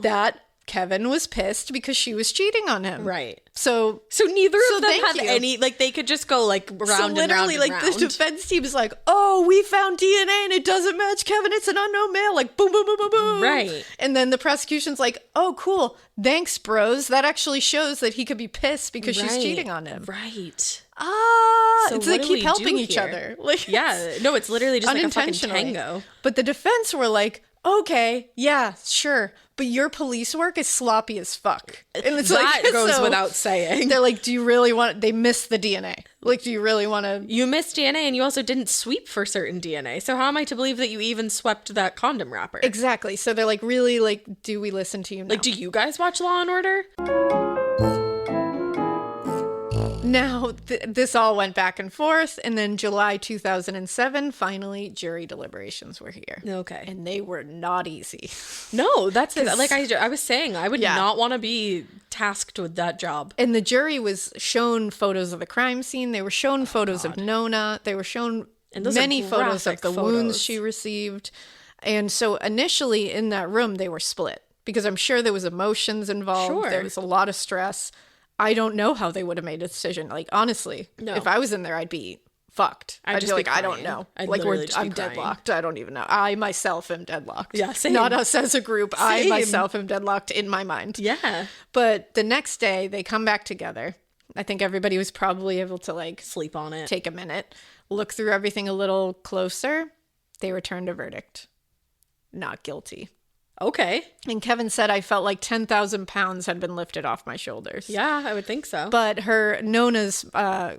that Kevin was pissed because she was cheating on him. Right. So neither of them had any, like, they could just go, like, round and round and round. The defense team is like, oh, we found DNA and it doesn't match Kevin. It's an unknown male. Like, boom, boom, boom, boom, boom. Right. And then the prosecution's like, oh, cool. Thanks, bros. That actually shows that he could be pissed because she's cheating on him. Right. So it's they keep helping each other. Like, yeah. No, it's literally just like a fucking tango. But the defense were like, okay, yeah, sure. But your police work is sloppy as fuck. And it's that like, goes without saying. They're like, do you really want... They missed the DNA. Like, do you really want to... You missed DNA and you also didn't sweep for certain DNA. So how am I to believe that you even swept that condom wrapper? Exactly. So they're like, really, like, do we listen to you now? Like, do you guys watch Law and Order? Now, this all went back and forth, and then July 2007, finally, jury deliberations were here. Okay. And they were not easy. No, that's it. Like I was saying, I would not want to be tasked with that job. And the jury was shown photos of the crime scene. They were shown photos of Nona. They were shown many photos of the wounds she received. And so initially in that room, they were split because I'm sure there was emotions involved. Sure. There was a lot of stress. I don't know how they would have made a decision. Like, honestly, if I was in there, I'd be fucked. I'd be like, I don't know. Like, I'm deadlocked. I don't even know. I myself am deadlocked. Yeah, same. Not us as a group. Same. I myself am deadlocked in my mind. Yeah. But the next day, they come back together. I think everybody was probably able to, like, sleep on it, take a minute, look through everything a little closer. They returned a verdict. Not guilty. Okay. And Kevin said, I felt like 10,000 pounds had been lifted off my shoulders. Yeah, I would think so. But Nona's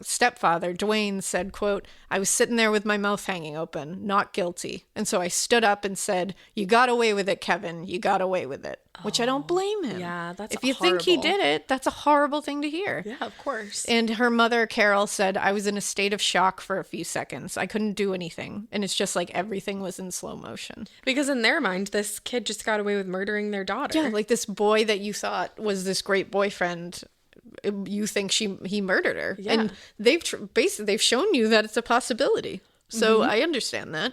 stepfather, Dwayne, said, quote, I was sitting there with my mouth hanging open, not guilty. And so I stood up and said, you got away with it, Kevin. You got away with it. Which I don't blame him. Yeah, that's If you think he did it, that's a horrible thing to hear. Yeah, of course. And her mother, Carol, said, I was in a state of shock for a few seconds. I couldn't do anything. And it's just like everything was in slow motion. Because in their mind, this kid just got away with murdering their daughter. Yeah, like this boy that you thought was this great boyfriend, you think he murdered her. Yeah. And they've shown you that it's a possibility. So I understand that.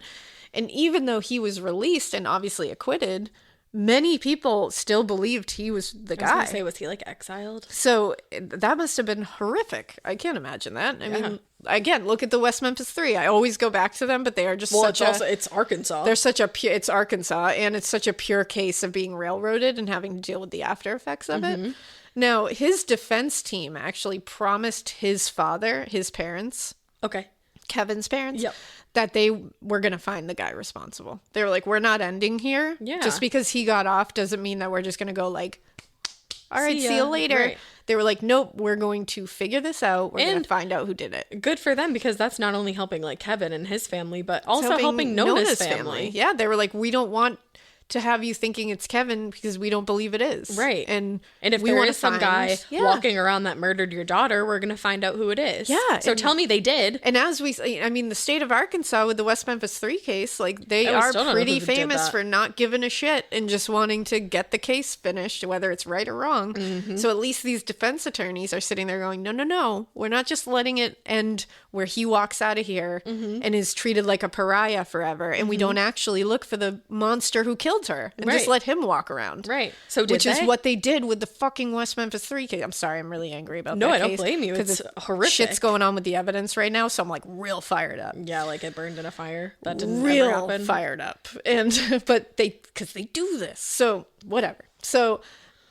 And even though he was released and obviously acquitted, many people still believed he was the guy. I was gonna say, was he like exiled? So that must have been horrific. I can't imagine that. I mean, again, look at the West Memphis Three. I always go back to them, but they are just it's Arkansas. They're such a pure. It's Arkansas, and it's such a pure case of being railroaded and having to deal with the after effects of it. Now, his defense team actually promised his father, his parents, Okay. Kevin's parents, Yep. that they were going to find the guy responsible. They were like, we're not ending here. Yeah. Just because he got off doesn't mean that we're just going to go like, all right, see you later. Right. They were like, nope, we're going to figure this out. We're going to find out who did it. Good for them, because that's not only helping like Kevin and his family, but also helping Nona's family. Yeah, they were like, we don't want to have you thinking it's Kevin because we don't believe it is. Right. And if we there wanna is some guy walking around that murdered your daughter, we're going to find out who it is. Yeah. So tell me they did. And as I mean, the state of Arkansas with the West Memphis 3 case, like they are pretty famous for not giving a shit and just wanting to get the case finished, whether it's right or wrong. So at least these defense attorneys are sitting there going, no, we're not just letting it end where he walks out of here and is treated like a pariah forever. And we don't actually look for the monster who killed her and just let him walk around. Right. So which is what they did with the fucking West Memphis 3 case. I'm sorry, I'm really angry about that No, I case. don't blame you. It's horrific. Shit's going on with the evidence right now, so I'm like real fired up. Yeah, like it burned in a fire. That didn't ever Real happen. fired up. And but because they do this. So whatever. So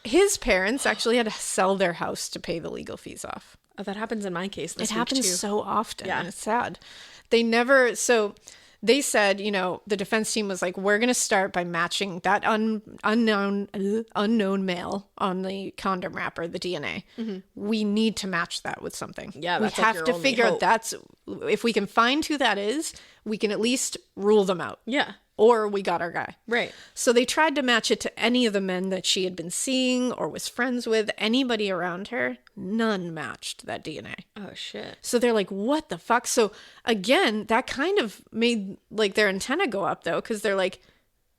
his parents actually had to sell their house to pay the legal fees off. Oh, that happens in my case this It week happens too. so often. Yeah. And it's sad. They said, the defense team was like, we're going to start by matching that unknown male on the condom wrapper, the DNA. We need to match that with something. Yeah, we that's like have your to only figure hope. out if we can find who that is, we can at least rule them out. Yeah. Or we got our guy. Right. So they tried to match it to any of the men that she had been seeing or was friends with, anybody around her. None matched that DNA. Oh, shit. So they're like, what the fuck? So again, that kind of made like their antenna go up though, because they're like,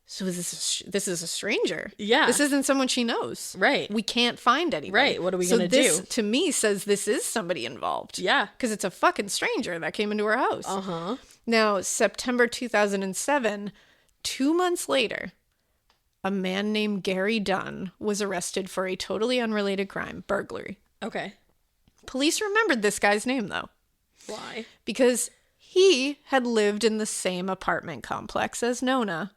so this is a stranger. Yeah. This isn't someone she knows. Right. We can't find anybody. Right. What are we going to This, do? to me, says this is somebody involved. Yeah. Because it's a fucking stranger that came into her house. Uh-huh. Now, September 2007, 2 months later, a man named Gary Dunn was arrested for a totally unrelated crime, burglary. Okay. Police remembered this guy's name, though, Why? because he had lived in the same apartment complex as Nona,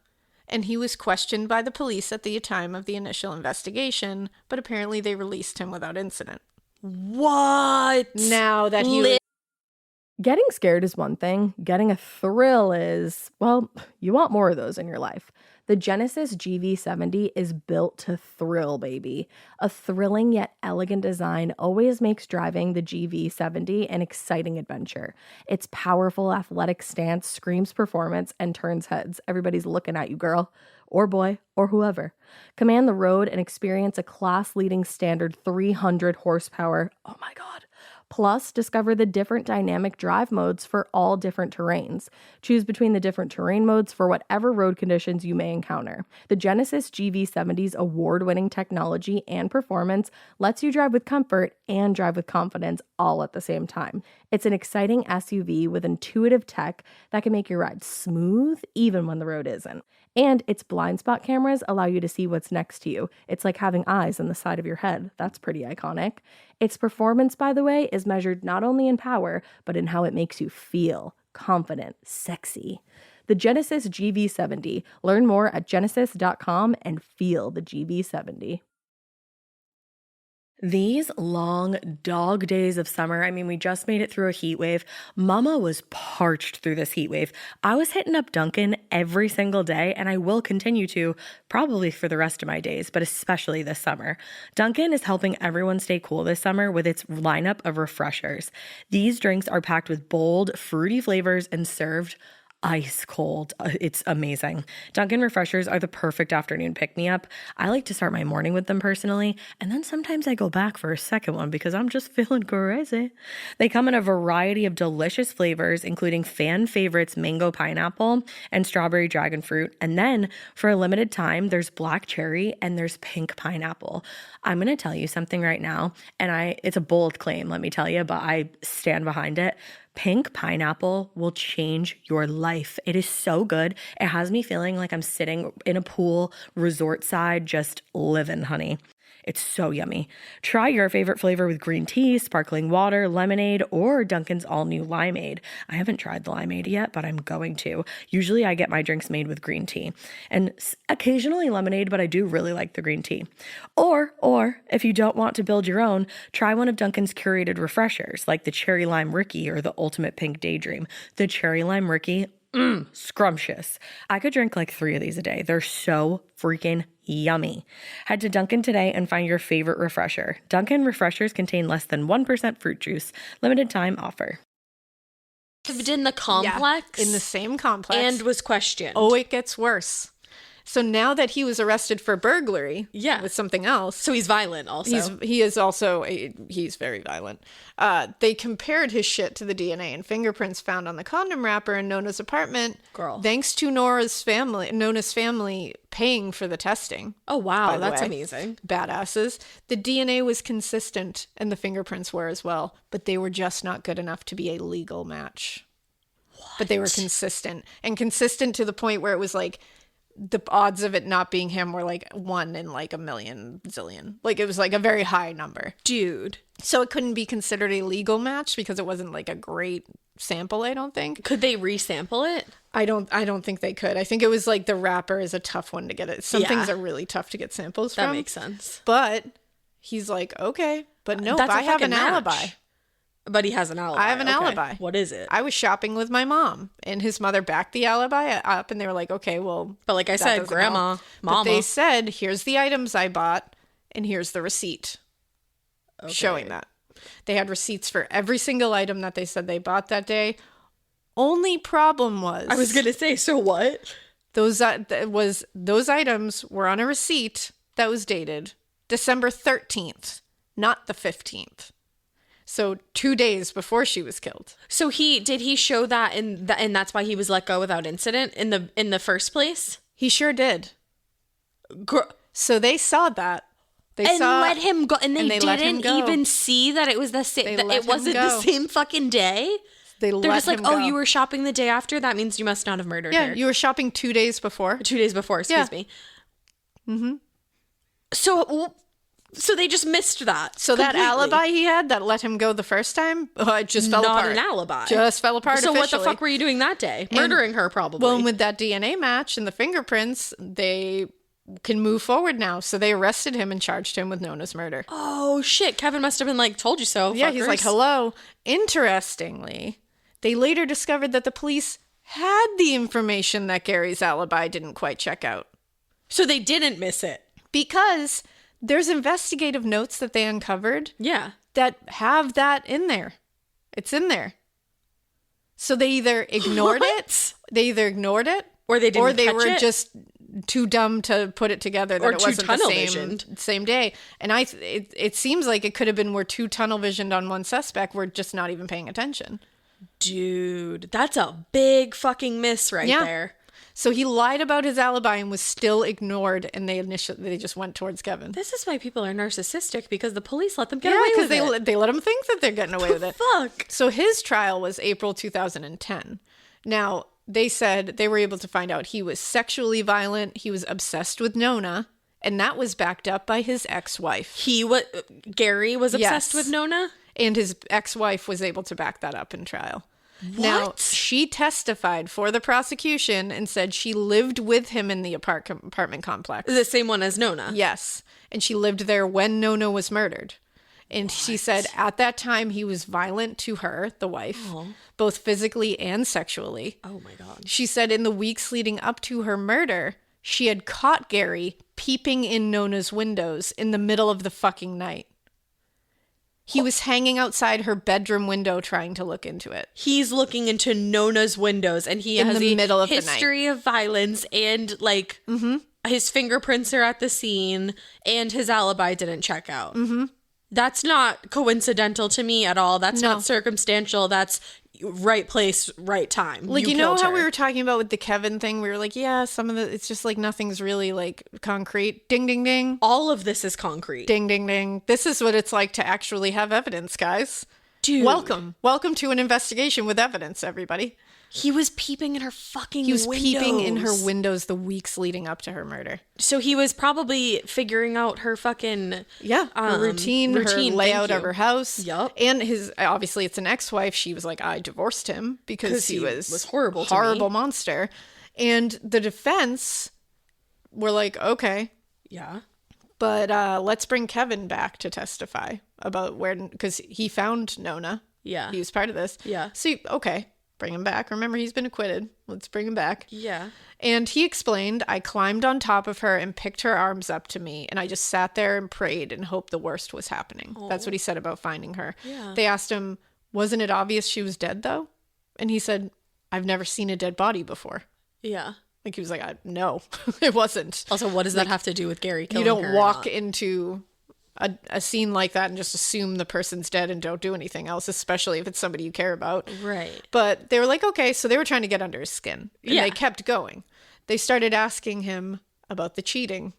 and he was questioned by the police at the time of the initial investigation, but apparently they released him without incident. What? Now that he was... Getting scared is one thing. Getting a thrill is, well, you want more of those in your life. The Genesis GV70 is built to thrill, baby. A thrilling yet elegant design always makes driving the GV70 an exciting adventure. Its powerful athletic stance screams performance and turns heads. Everybody's looking at you, girl. Or boy, or whoever. Command the road and experience a class-leading standard 300 horsepower. Oh my God. Plus, discover the different dynamic drive modes for all different terrains. Choose between the different terrain modes for whatever road conditions you may encounter. The Genesis GV70's award-winning technology and performance lets you drive with comfort and drive with confidence all at the same time. It's an exciting SUV with intuitive tech that can make your ride smooth even when the road isn't. And its blind spot cameras allow you to see what's next to you. It's like having eyes on the side of your head. That's pretty iconic. Its performance, by the way, is measured not only in power, but in how it makes you feel confident, sexy. The Genesis GV70. Learn more at genesis.com and feel the GV70. These long dog days of summer, I mean, we just made it through a heat wave. Mama was parched through this heat wave. I was hitting up Dunkin' every single day, and I will continue to probably for the rest of my days, but especially this summer. Dunkin' is helping everyone stay cool this summer with its lineup of refreshers. These drinks are packed with bold, fruity flavors and served ice cold. It's amazing. Dunkin' refreshers are the perfect afternoon pick-me-up. I like to start my morning with them personally, and then sometimes I go back for a second one because I'm just feeling crazy. They come in a variety of delicious flavors, including fan favorites mango pineapple and strawberry dragon fruit. And then for a limited time, there's black cherry and there's pink pineapple. I'm going to tell you something right now, and it's a bold claim, let me tell you, but I stand behind it. Pink pineapple will change your life. It is so good. It has me feeling like I'm sitting in a pool, resort side, just living, honey. It's so yummy. Try your favorite flavor with green tea, sparkling water, lemonade, or Dunkin's all-new limeade. I haven't tried the limeade yet, but I'm going to. Usually I get my drinks made with green tea and occasionally lemonade, but I do really like the green tea. Or if you don't want to build your own, try one of Dunkin's curated refreshers like the Cherry Lime Ricky or the Ultimate Pink Daydream. The Cherry Lime Ricky, scrumptious. I could drink like 3 of these a day. They're so freaking yummy. Head to Dunkin' today and find your favorite refresher. Dunkin' refreshers contain less than 1% fruit juice. Limited time offer. Lived in the complex? Yeah, in the same complex. And was questioned. Oh, it gets worse. So now that he was arrested for burglary with something else. So he's violent also. He's very violent. They compared his shit to the DNA and fingerprints found on the condom wrapper in Nona's apartment. Thanks to Nona's family paying for the testing. Oh, wow. That's amazing. Badasses. The DNA was consistent and the fingerprints were as well, but they were just not good enough to be a legal match. What? But they were consistent to the point where it was like, the odds of it not being him were like 1 in like a million zillion. Like it was like a very high number. Dude. So it couldn't be considered a legal match because it wasn't like a great sample, I don't think. Could they resample it? I don't think they could. I think it was like the wrapper is a tough one to get it. Some things are really tough to get samples from. That makes sense. But he's like, okay, but nope, I have an alibi. But he has an alibi. I have an alibi. What is it? I was shopping with my mom, and his mother backed the alibi up, and they were like, okay, well. But like I said, grandma, mama. But they said, here's the items I bought, and here's the receipt showing that. They had receipts for every single item that they said they bought that day. Only problem was. I was going to say, so what? Those items were on a receipt that was dated December 13th, not the 15th. So 2 days before she was killed. So did he show that and that's why he was let go without incident in the first place? He sure did. So they saw that. Let him go, and they didn't even see that it was the same. It wasn't the same fucking day. They're just like, oh, you were shopping the day after. That means you must not have murdered her. Yeah, you were shopping 2 days before. 2 days before. Excuse me. Mm-hmm. So they just missed that. So completely. That alibi he had that let him go the first time, it just fell apart. Not an alibi. Just fell apart So officially. What the fuck were you doing that day? Murdering her, probably. Well, and with that DNA match and the fingerprints, they can move forward now. So they arrested him and charged him with Nona's murder. Oh, shit. Kevin must have been like, told you so. Yeah, fuckers. He's like, hello. Interestingly, they later discovered that the police had the information that Gary's alibi didn't quite check out. So they didn't miss it. Because there's investigative notes that they uncovered. Yeah. That have that in there. It's in there. So they either ignored it. Or they didn't Or they catch were it. just too dumb to put it together that or it wasn't the same day. And it seems like it could have been we're too tunnel visioned on one suspect. We're just not even paying attention. Dude, that's a big fucking miss there. So he lied about his alibi and was still ignored, and they just went towards Kevin. This is why people are narcissistic, because the police let them get away with it. Yeah, because they let them think that they're getting away with it. Fuck. So his trial was April 2010. Now, they said they were able to find out he was sexually violent, he was obsessed with Nona, and that was backed up by his ex-wife. Gary was obsessed with Nona? And his ex-wife was able to back that up in trial. What? Now, she testified for the prosecution and said she lived with him in the apartment complex. The same one as Nona? Yes. And she lived there when Nona was murdered. And she said at that time he was violent to her, the wife, both physically and sexually. Oh my God. She said in the weeks leading up to her murder, she had caught Gary peeping in Nona's windows in the middle of the fucking night. He was hanging outside her bedroom window trying to look into it. He's looking into Nona's windows, and he has the middle of the history of violence, and like his fingerprints are at the scene, and his alibi didn't check out. That's not coincidental to me at all. That's not circumstantial. That's right place, right time. Like, you know how we were talking about with the Kevin thing? We were like, yeah, some of the, it's just like nothing's really like concrete. Ding, ding, ding. All of this is concrete. Ding, ding, ding. This is what it's like to actually have evidence, guys. Dude. Welcome to an investigation with evidence, everybody. He was peeping in her fucking windows. He was peeping in her windows the weeks leading up to her murder. So he was probably figuring out her fucking... her routine, her layout of her house. Yup. And his, obviously it's an ex-wife. She was like, I divorced him because he was horrible to me. Horrible monster. And the defense were like, okay. Yeah. But let's bring Kevin back to testify about where, because he found Nona. Yeah. He was part of this. Yeah. So, okay. Bring him back. Remember, he's been acquitted. Let's bring him back. Yeah. And he explained, I climbed on top of her and picked her arms up to me, and I just sat there and prayed and hoped the worst was happening. Oh. That's what he said about finding her. Yeah. They asked him, wasn't it obvious she was dead, though? And he said, I've never seen a dead body before. Yeah. Like, he was like, no, it wasn't. Also, what does that have to do with Gary killing her? her? You don't walk into a scene like that and just assume the person's dead and don't do anything else, especially if it's somebody you care about. Right. But they were like, okay, so they were trying to get under his skin. And they kept going. They started asking him about the cheating,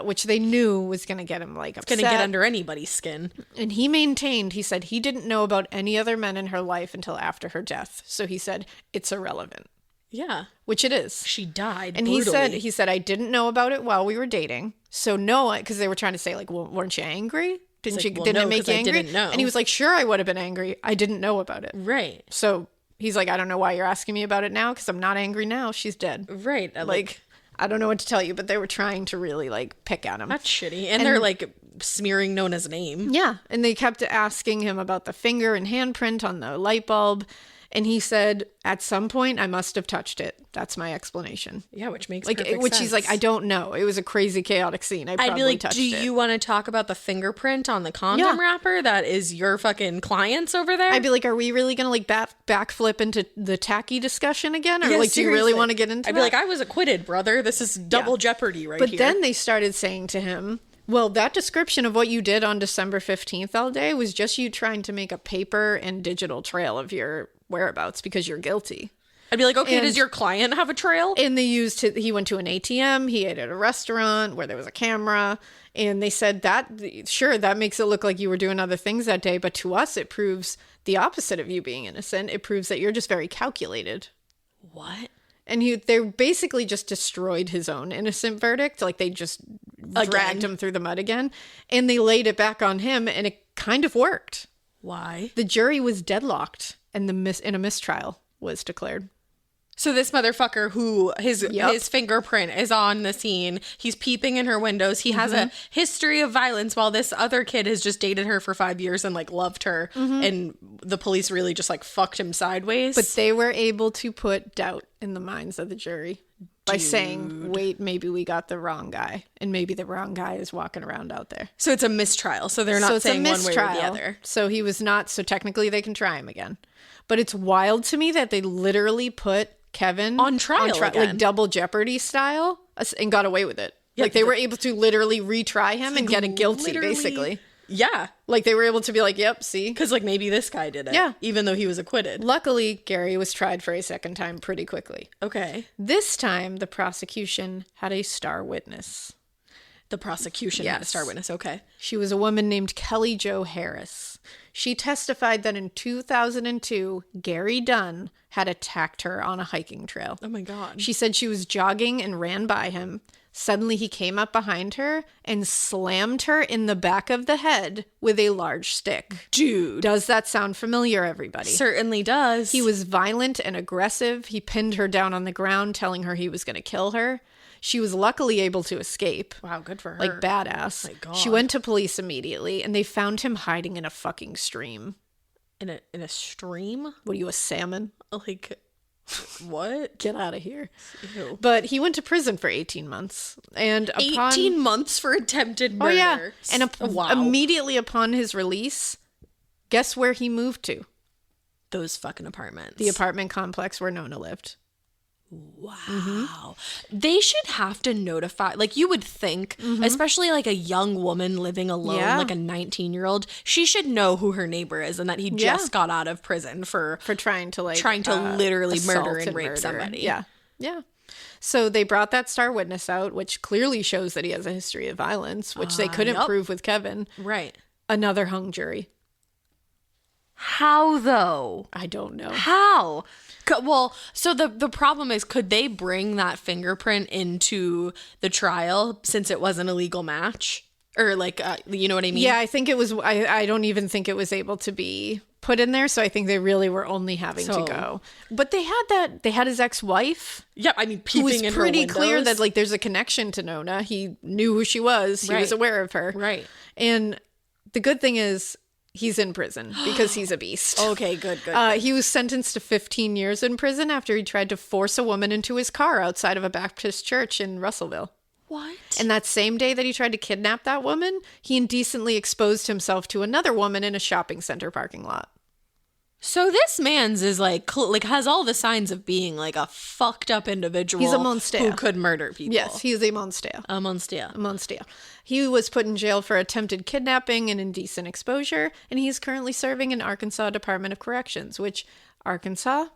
which they knew was going to get him like upset. It's going to get under anybody's skin. And he maintained, he said he didn't know about any other men in her life until after her death. So he said, it's irrelevant. Yeah. Which it is. She died and brutally. he said, I didn't know about it while we were dating. So no, because they were trying to say like, well, weren't you angry? Didn't it make you angry? I didn't know. And he was like, sure, I would have been angry. I didn't know about it. Right. So he's like, I don't know why you're asking me about it now, because I'm not angry now. She's dead. Right. Like, I don't know what to tell you, but they were trying to really like pick at him. That's shitty. And they're like smearing Nona's name. Yeah. And they kept asking him about the finger and handprint on the light bulb. And he said, at some point, I must have touched it. That's my explanation. Yeah, which makes perfect sense. He's like, I don't know. It was a crazy, chaotic scene. I'd be like, do you want to talk about the fingerprint on the condom wrapper that is your fucking client's over there? I'd be like, are we really going to like backflip into the tacky discussion again? Or like, do you really want to get into I'd be like, I was acquitted, brother. This is double jeopardy here. But then they started saying to him, well, that description of what you did on December 15th all day was just you trying to make a paper and digital trail of your whereabouts because you're guilty. I'd be like, okay, does your client have a trail? And they he went to an ATM, he ate at a restaurant where there was a camera, and they said that, sure, that makes it look like you were doing other things that day, but to us, it proves the opposite of you being innocent. It proves that you're just very calculated. What? And they basically just destroyed his own innocent verdict. Like, they just dragged him through the mud again, and they laid it back on him, and it kind of worked. Why? The jury was deadlocked, and in a mistrial was declared. So this motherfucker who his fingerprint is on the scene, he's peeping in her windows. He has a history of violence while this other kid has just dated her for 5 years and like loved her. And the police really just like fucked him sideways. But they were able to put doubt in the minds of the jury by saying, wait, maybe we got the wrong guy. And maybe the wrong guy is walking around out there. So it's a mistrial. So they're not saying one way or the other. So he was not. So technically they can try him again. But it's wild to me that they literally put Kevin on trial again. Like double jeopardy style, and got away with it. Yeah, like they were able to literally retry him and get it guilty, basically. Yeah. Like they were able to be like, yep, see? Because like maybe this guy did it. Yeah. Even though he was acquitted. Luckily, Gary was tried for a second time pretty quickly. Okay. This time, the prosecution had a star witness. The prosecution had a star witness, okay. She was a woman named Kelley Jo Harris. She testified that in 2002, Gary Dunn had attacked her on a hiking trail. Oh my God. She said she was jogging and ran by him. Suddenly he came up behind her and slammed her in the back of the head with a large stick. Dude. Does that sound familiar, everybody? Certainly does. He was violent and aggressive. He pinned her down on the ground, telling her he was going to kill her. She was luckily able to escape. Wow, good for her. Like, badass. My God. She went to police immediately, and they found him hiding in a fucking stream. In a stream? What are you, a salmon? Like, what? Get out of here. Ew. But he went to prison for 18 months. And 18 months for attempted murder. Oh, yeah. And wow. immediately upon his release, guess where he moved to? Those fucking apartments. The apartment complex where Nona lived. Wow. Mm-hmm. They should have to notify, like, you would think, especially like a young woman living alone, like a 19-year-old, she should know who her neighbor is and that he just got out of prison for trying to literally murder and rape somebody. Yeah. Yeah. So they brought that star witness out, which clearly shows that he has a history of violence, which they couldn't prove with Kevin. Right. Another hung jury. How, though? I don't know. How? Well, so the problem is, could they bring that fingerprint into the trial since it wasn't a legal match? Or like, you know what I mean? Yeah, I think it was, I don't even think it was able to be put in there. So I think they really were only having to go. But they had his ex-wife. Yeah, I mean, peeping who was in pretty her clear windows. that like there's a connection to Nona. He knew who she was. He was aware of her. Right. And the good thing is, he's in prison because he's a beast. Okay, good. He was sentenced to 15 years in prison after he tried to force a woman into his car outside of a Baptist church in Russellville. What? And that same day that he tried to kidnap that woman, he indecently exposed himself to another woman in a shopping center parking lot. So this man's is like has all the signs of being like a fucked up individual. He's a monstre who could murder people. Yes, he is a monstre. A monstre. A monstre. He was put in jail for attempted kidnapping and indecent exposure, and he's currently serving in Arkansas Department of Corrections, which, Arkansas,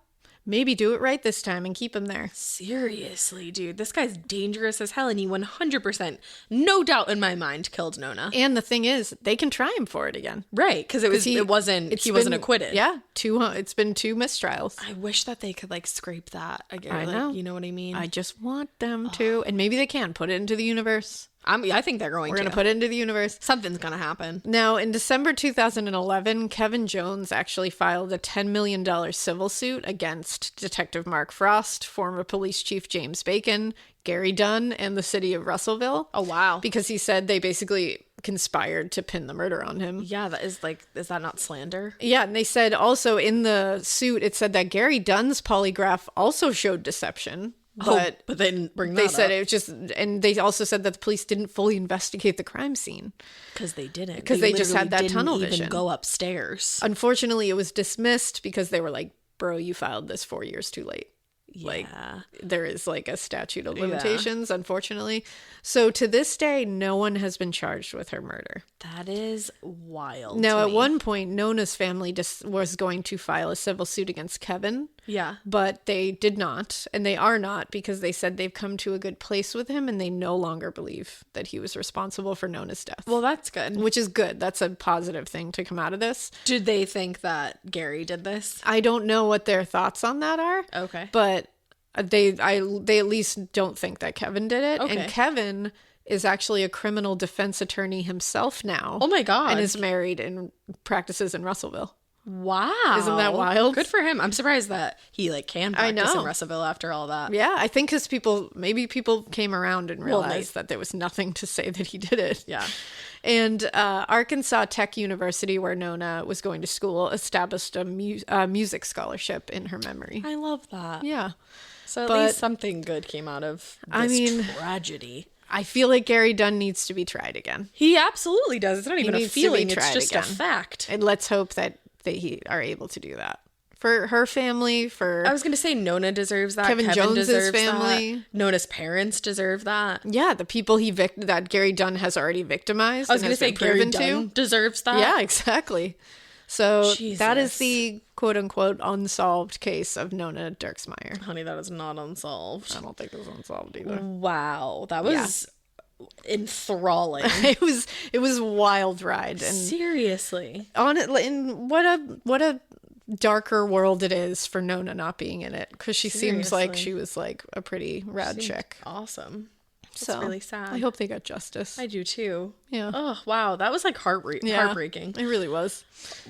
maybe do it right this time and keep him there. Seriously, dude. This guy's dangerous as hell, and he 100%, no doubt in my mind, killed Nona. And the thing is, they can try him for it again. Right, because he wasn't acquitted. Yeah, it's been 2 mistrials. I wish that they could like scrape that again. I know. You know what I mean? I just want them to, and maybe they can put it into the universe. I think they're going We're going to put it into the universe. Something's going to happen. Now, in December 2011, Kevin Jones actually filed a $10 million civil suit against Detective Mark Frost, former police chief James Bacon, Gary Dunn, and the city of Russellville. Oh, wow. Because he said they basically conspired to pin the murder on him. Yeah, is that not slander? Yeah, and they said also in the suit, it said that Gary Dunn's polygraph also showed deception. But they didn't bring that They said up. it was just, and they also said that the police didn't fully investigate the crime scene. Because they didn't. Because they just had that didn't tunnel even vision. go upstairs. Unfortunately, it was dismissed because they were like, bro, you filed this 4 years too late. Yeah. Like, there is like a statute of limitations, unfortunately. So to this day, no one has been charged with her murder. That is wild. Now, to at me. one point, Nona's family just was going to file a civil suit against Kevin. Yeah. But they did not, and they are not, because they said they've come to a good place with him and they no longer believe that he was responsible for Nona's death. Well, that's good. Which is good. That's a positive thing to come out of this. Did they think that Gary did this? I don't know what their thoughts on that are. Okay. But they at least don't think that Kevin did it. Okay. And Kevin is actually a criminal defense attorney himself now. Oh my God. And is married and practices in Russellville. Wow. Isn't that wild? Good for him. I'm surprised that he can practice know. in Russellville after all that. Yeah, I think because people came around and realized that there was nothing to say that he did it. Yeah. And Arkansas Tech University, where Nona was going to school, established a music scholarship in her memory. I love that. Yeah. So at But- least something good came out of this tragedy. I feel like Gary Dunn needs to be tried again. He absolutely does. It's not even a needs to be feeling. It's tried just again. a fact. And let's hope that they are able to do that. For her family, for... I was going to say Nona deserves that. Kevin Jones's deserves family. that. Nona's parents deserve that. Yeah, the people that Gary Dunn has already victimized. I was going to say Gary Dunn deserves that. Yeah, exactly. So Jesus. that is the quote-unquote unsolved case of Nona Dirksmeyer. Honey, that is not unsolved. I don't think it was unsolved either. Wow. That was enthralling. It was a wild ride, and Seriously. and what a darker world it is for Nona not being in it, because she seems like Seriously. she was like a pretty rad chick. Awesome. That's So really sad. I hope they got justice. I do too. Yeah. Oh, wow. That was like heartbreaking. It really was.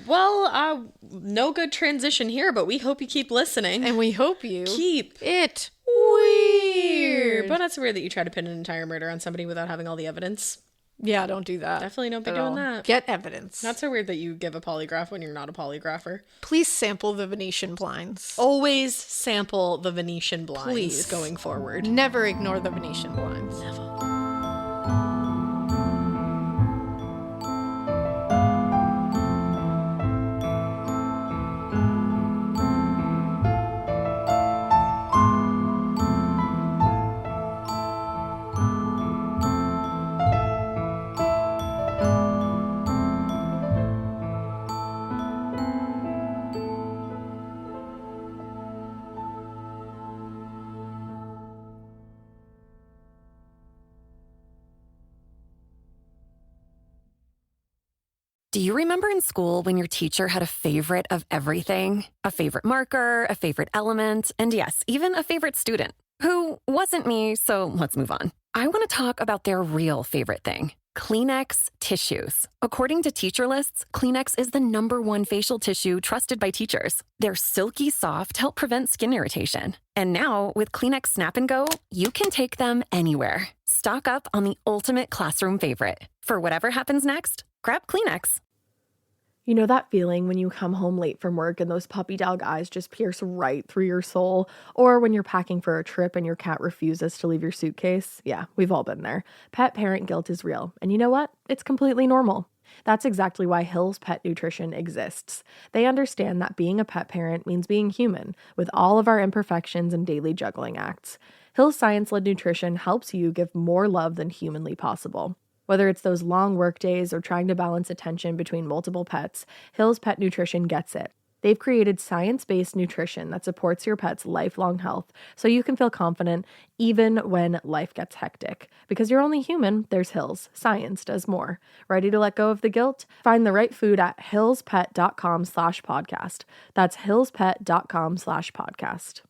Well, no good transition here, but we hope you keep listening. And we hope you keep it weird. But that's weird that you try to pin an entire murder on somebody without having all the evidence. Yeah, don't do that. Definitely don't be doing that. Get evidence. Not so weird that you give a polygraph when you're not a polygrapher. Please sample the Venetian blinds. Always sample the Venetian blinds. Please. Going forward. Never ignore the Venetian blinds. Never. Do you remember in school when your teacher had a favorite of everything? A favorite marker, a favorite element, and yes, even a favorite student? Who wasn't me, so let's move on. I want to talk about their real favorite thing. Kleenex tissues. According to teacher lists, Kleenex is the #1 facial tissue trusted by teachers. They're silky soft, help prevent skin irritation. And now, with Kleenex Snap and Go, you can take them anywhere. Stock up on the ultimate classroom favorite. For whatever happens next, grab Kleenex. You know that feeling when you come home late from work and those puppy dog eyes just pierce right through your soul? Or when you're packing for a trip and your cat refuses to leave your suitcase? Yeah, we've all been there. Pet parent guilt is real. And you know what? It's completely normal. That's exactly why Hill's Pet Nutrition exists. They understand that being a pet parent means being human, with all of our imperfections and daily juggling acts. Hill's science-led nutrition helps you give more love than humanly possible. Whether it's those long work days or trying to balance attention between multiple pets, Hill's Pet Nutrition gets it. They've created science-based nutrition that supports your pet's lifelong health so you can feel confident even when life gets hectic. Because you're only human, there's Hill's. Science does more. Ready to let go of the guilt? Find the right food at hillspet.com/podcast. That's hillspet.com/podcast.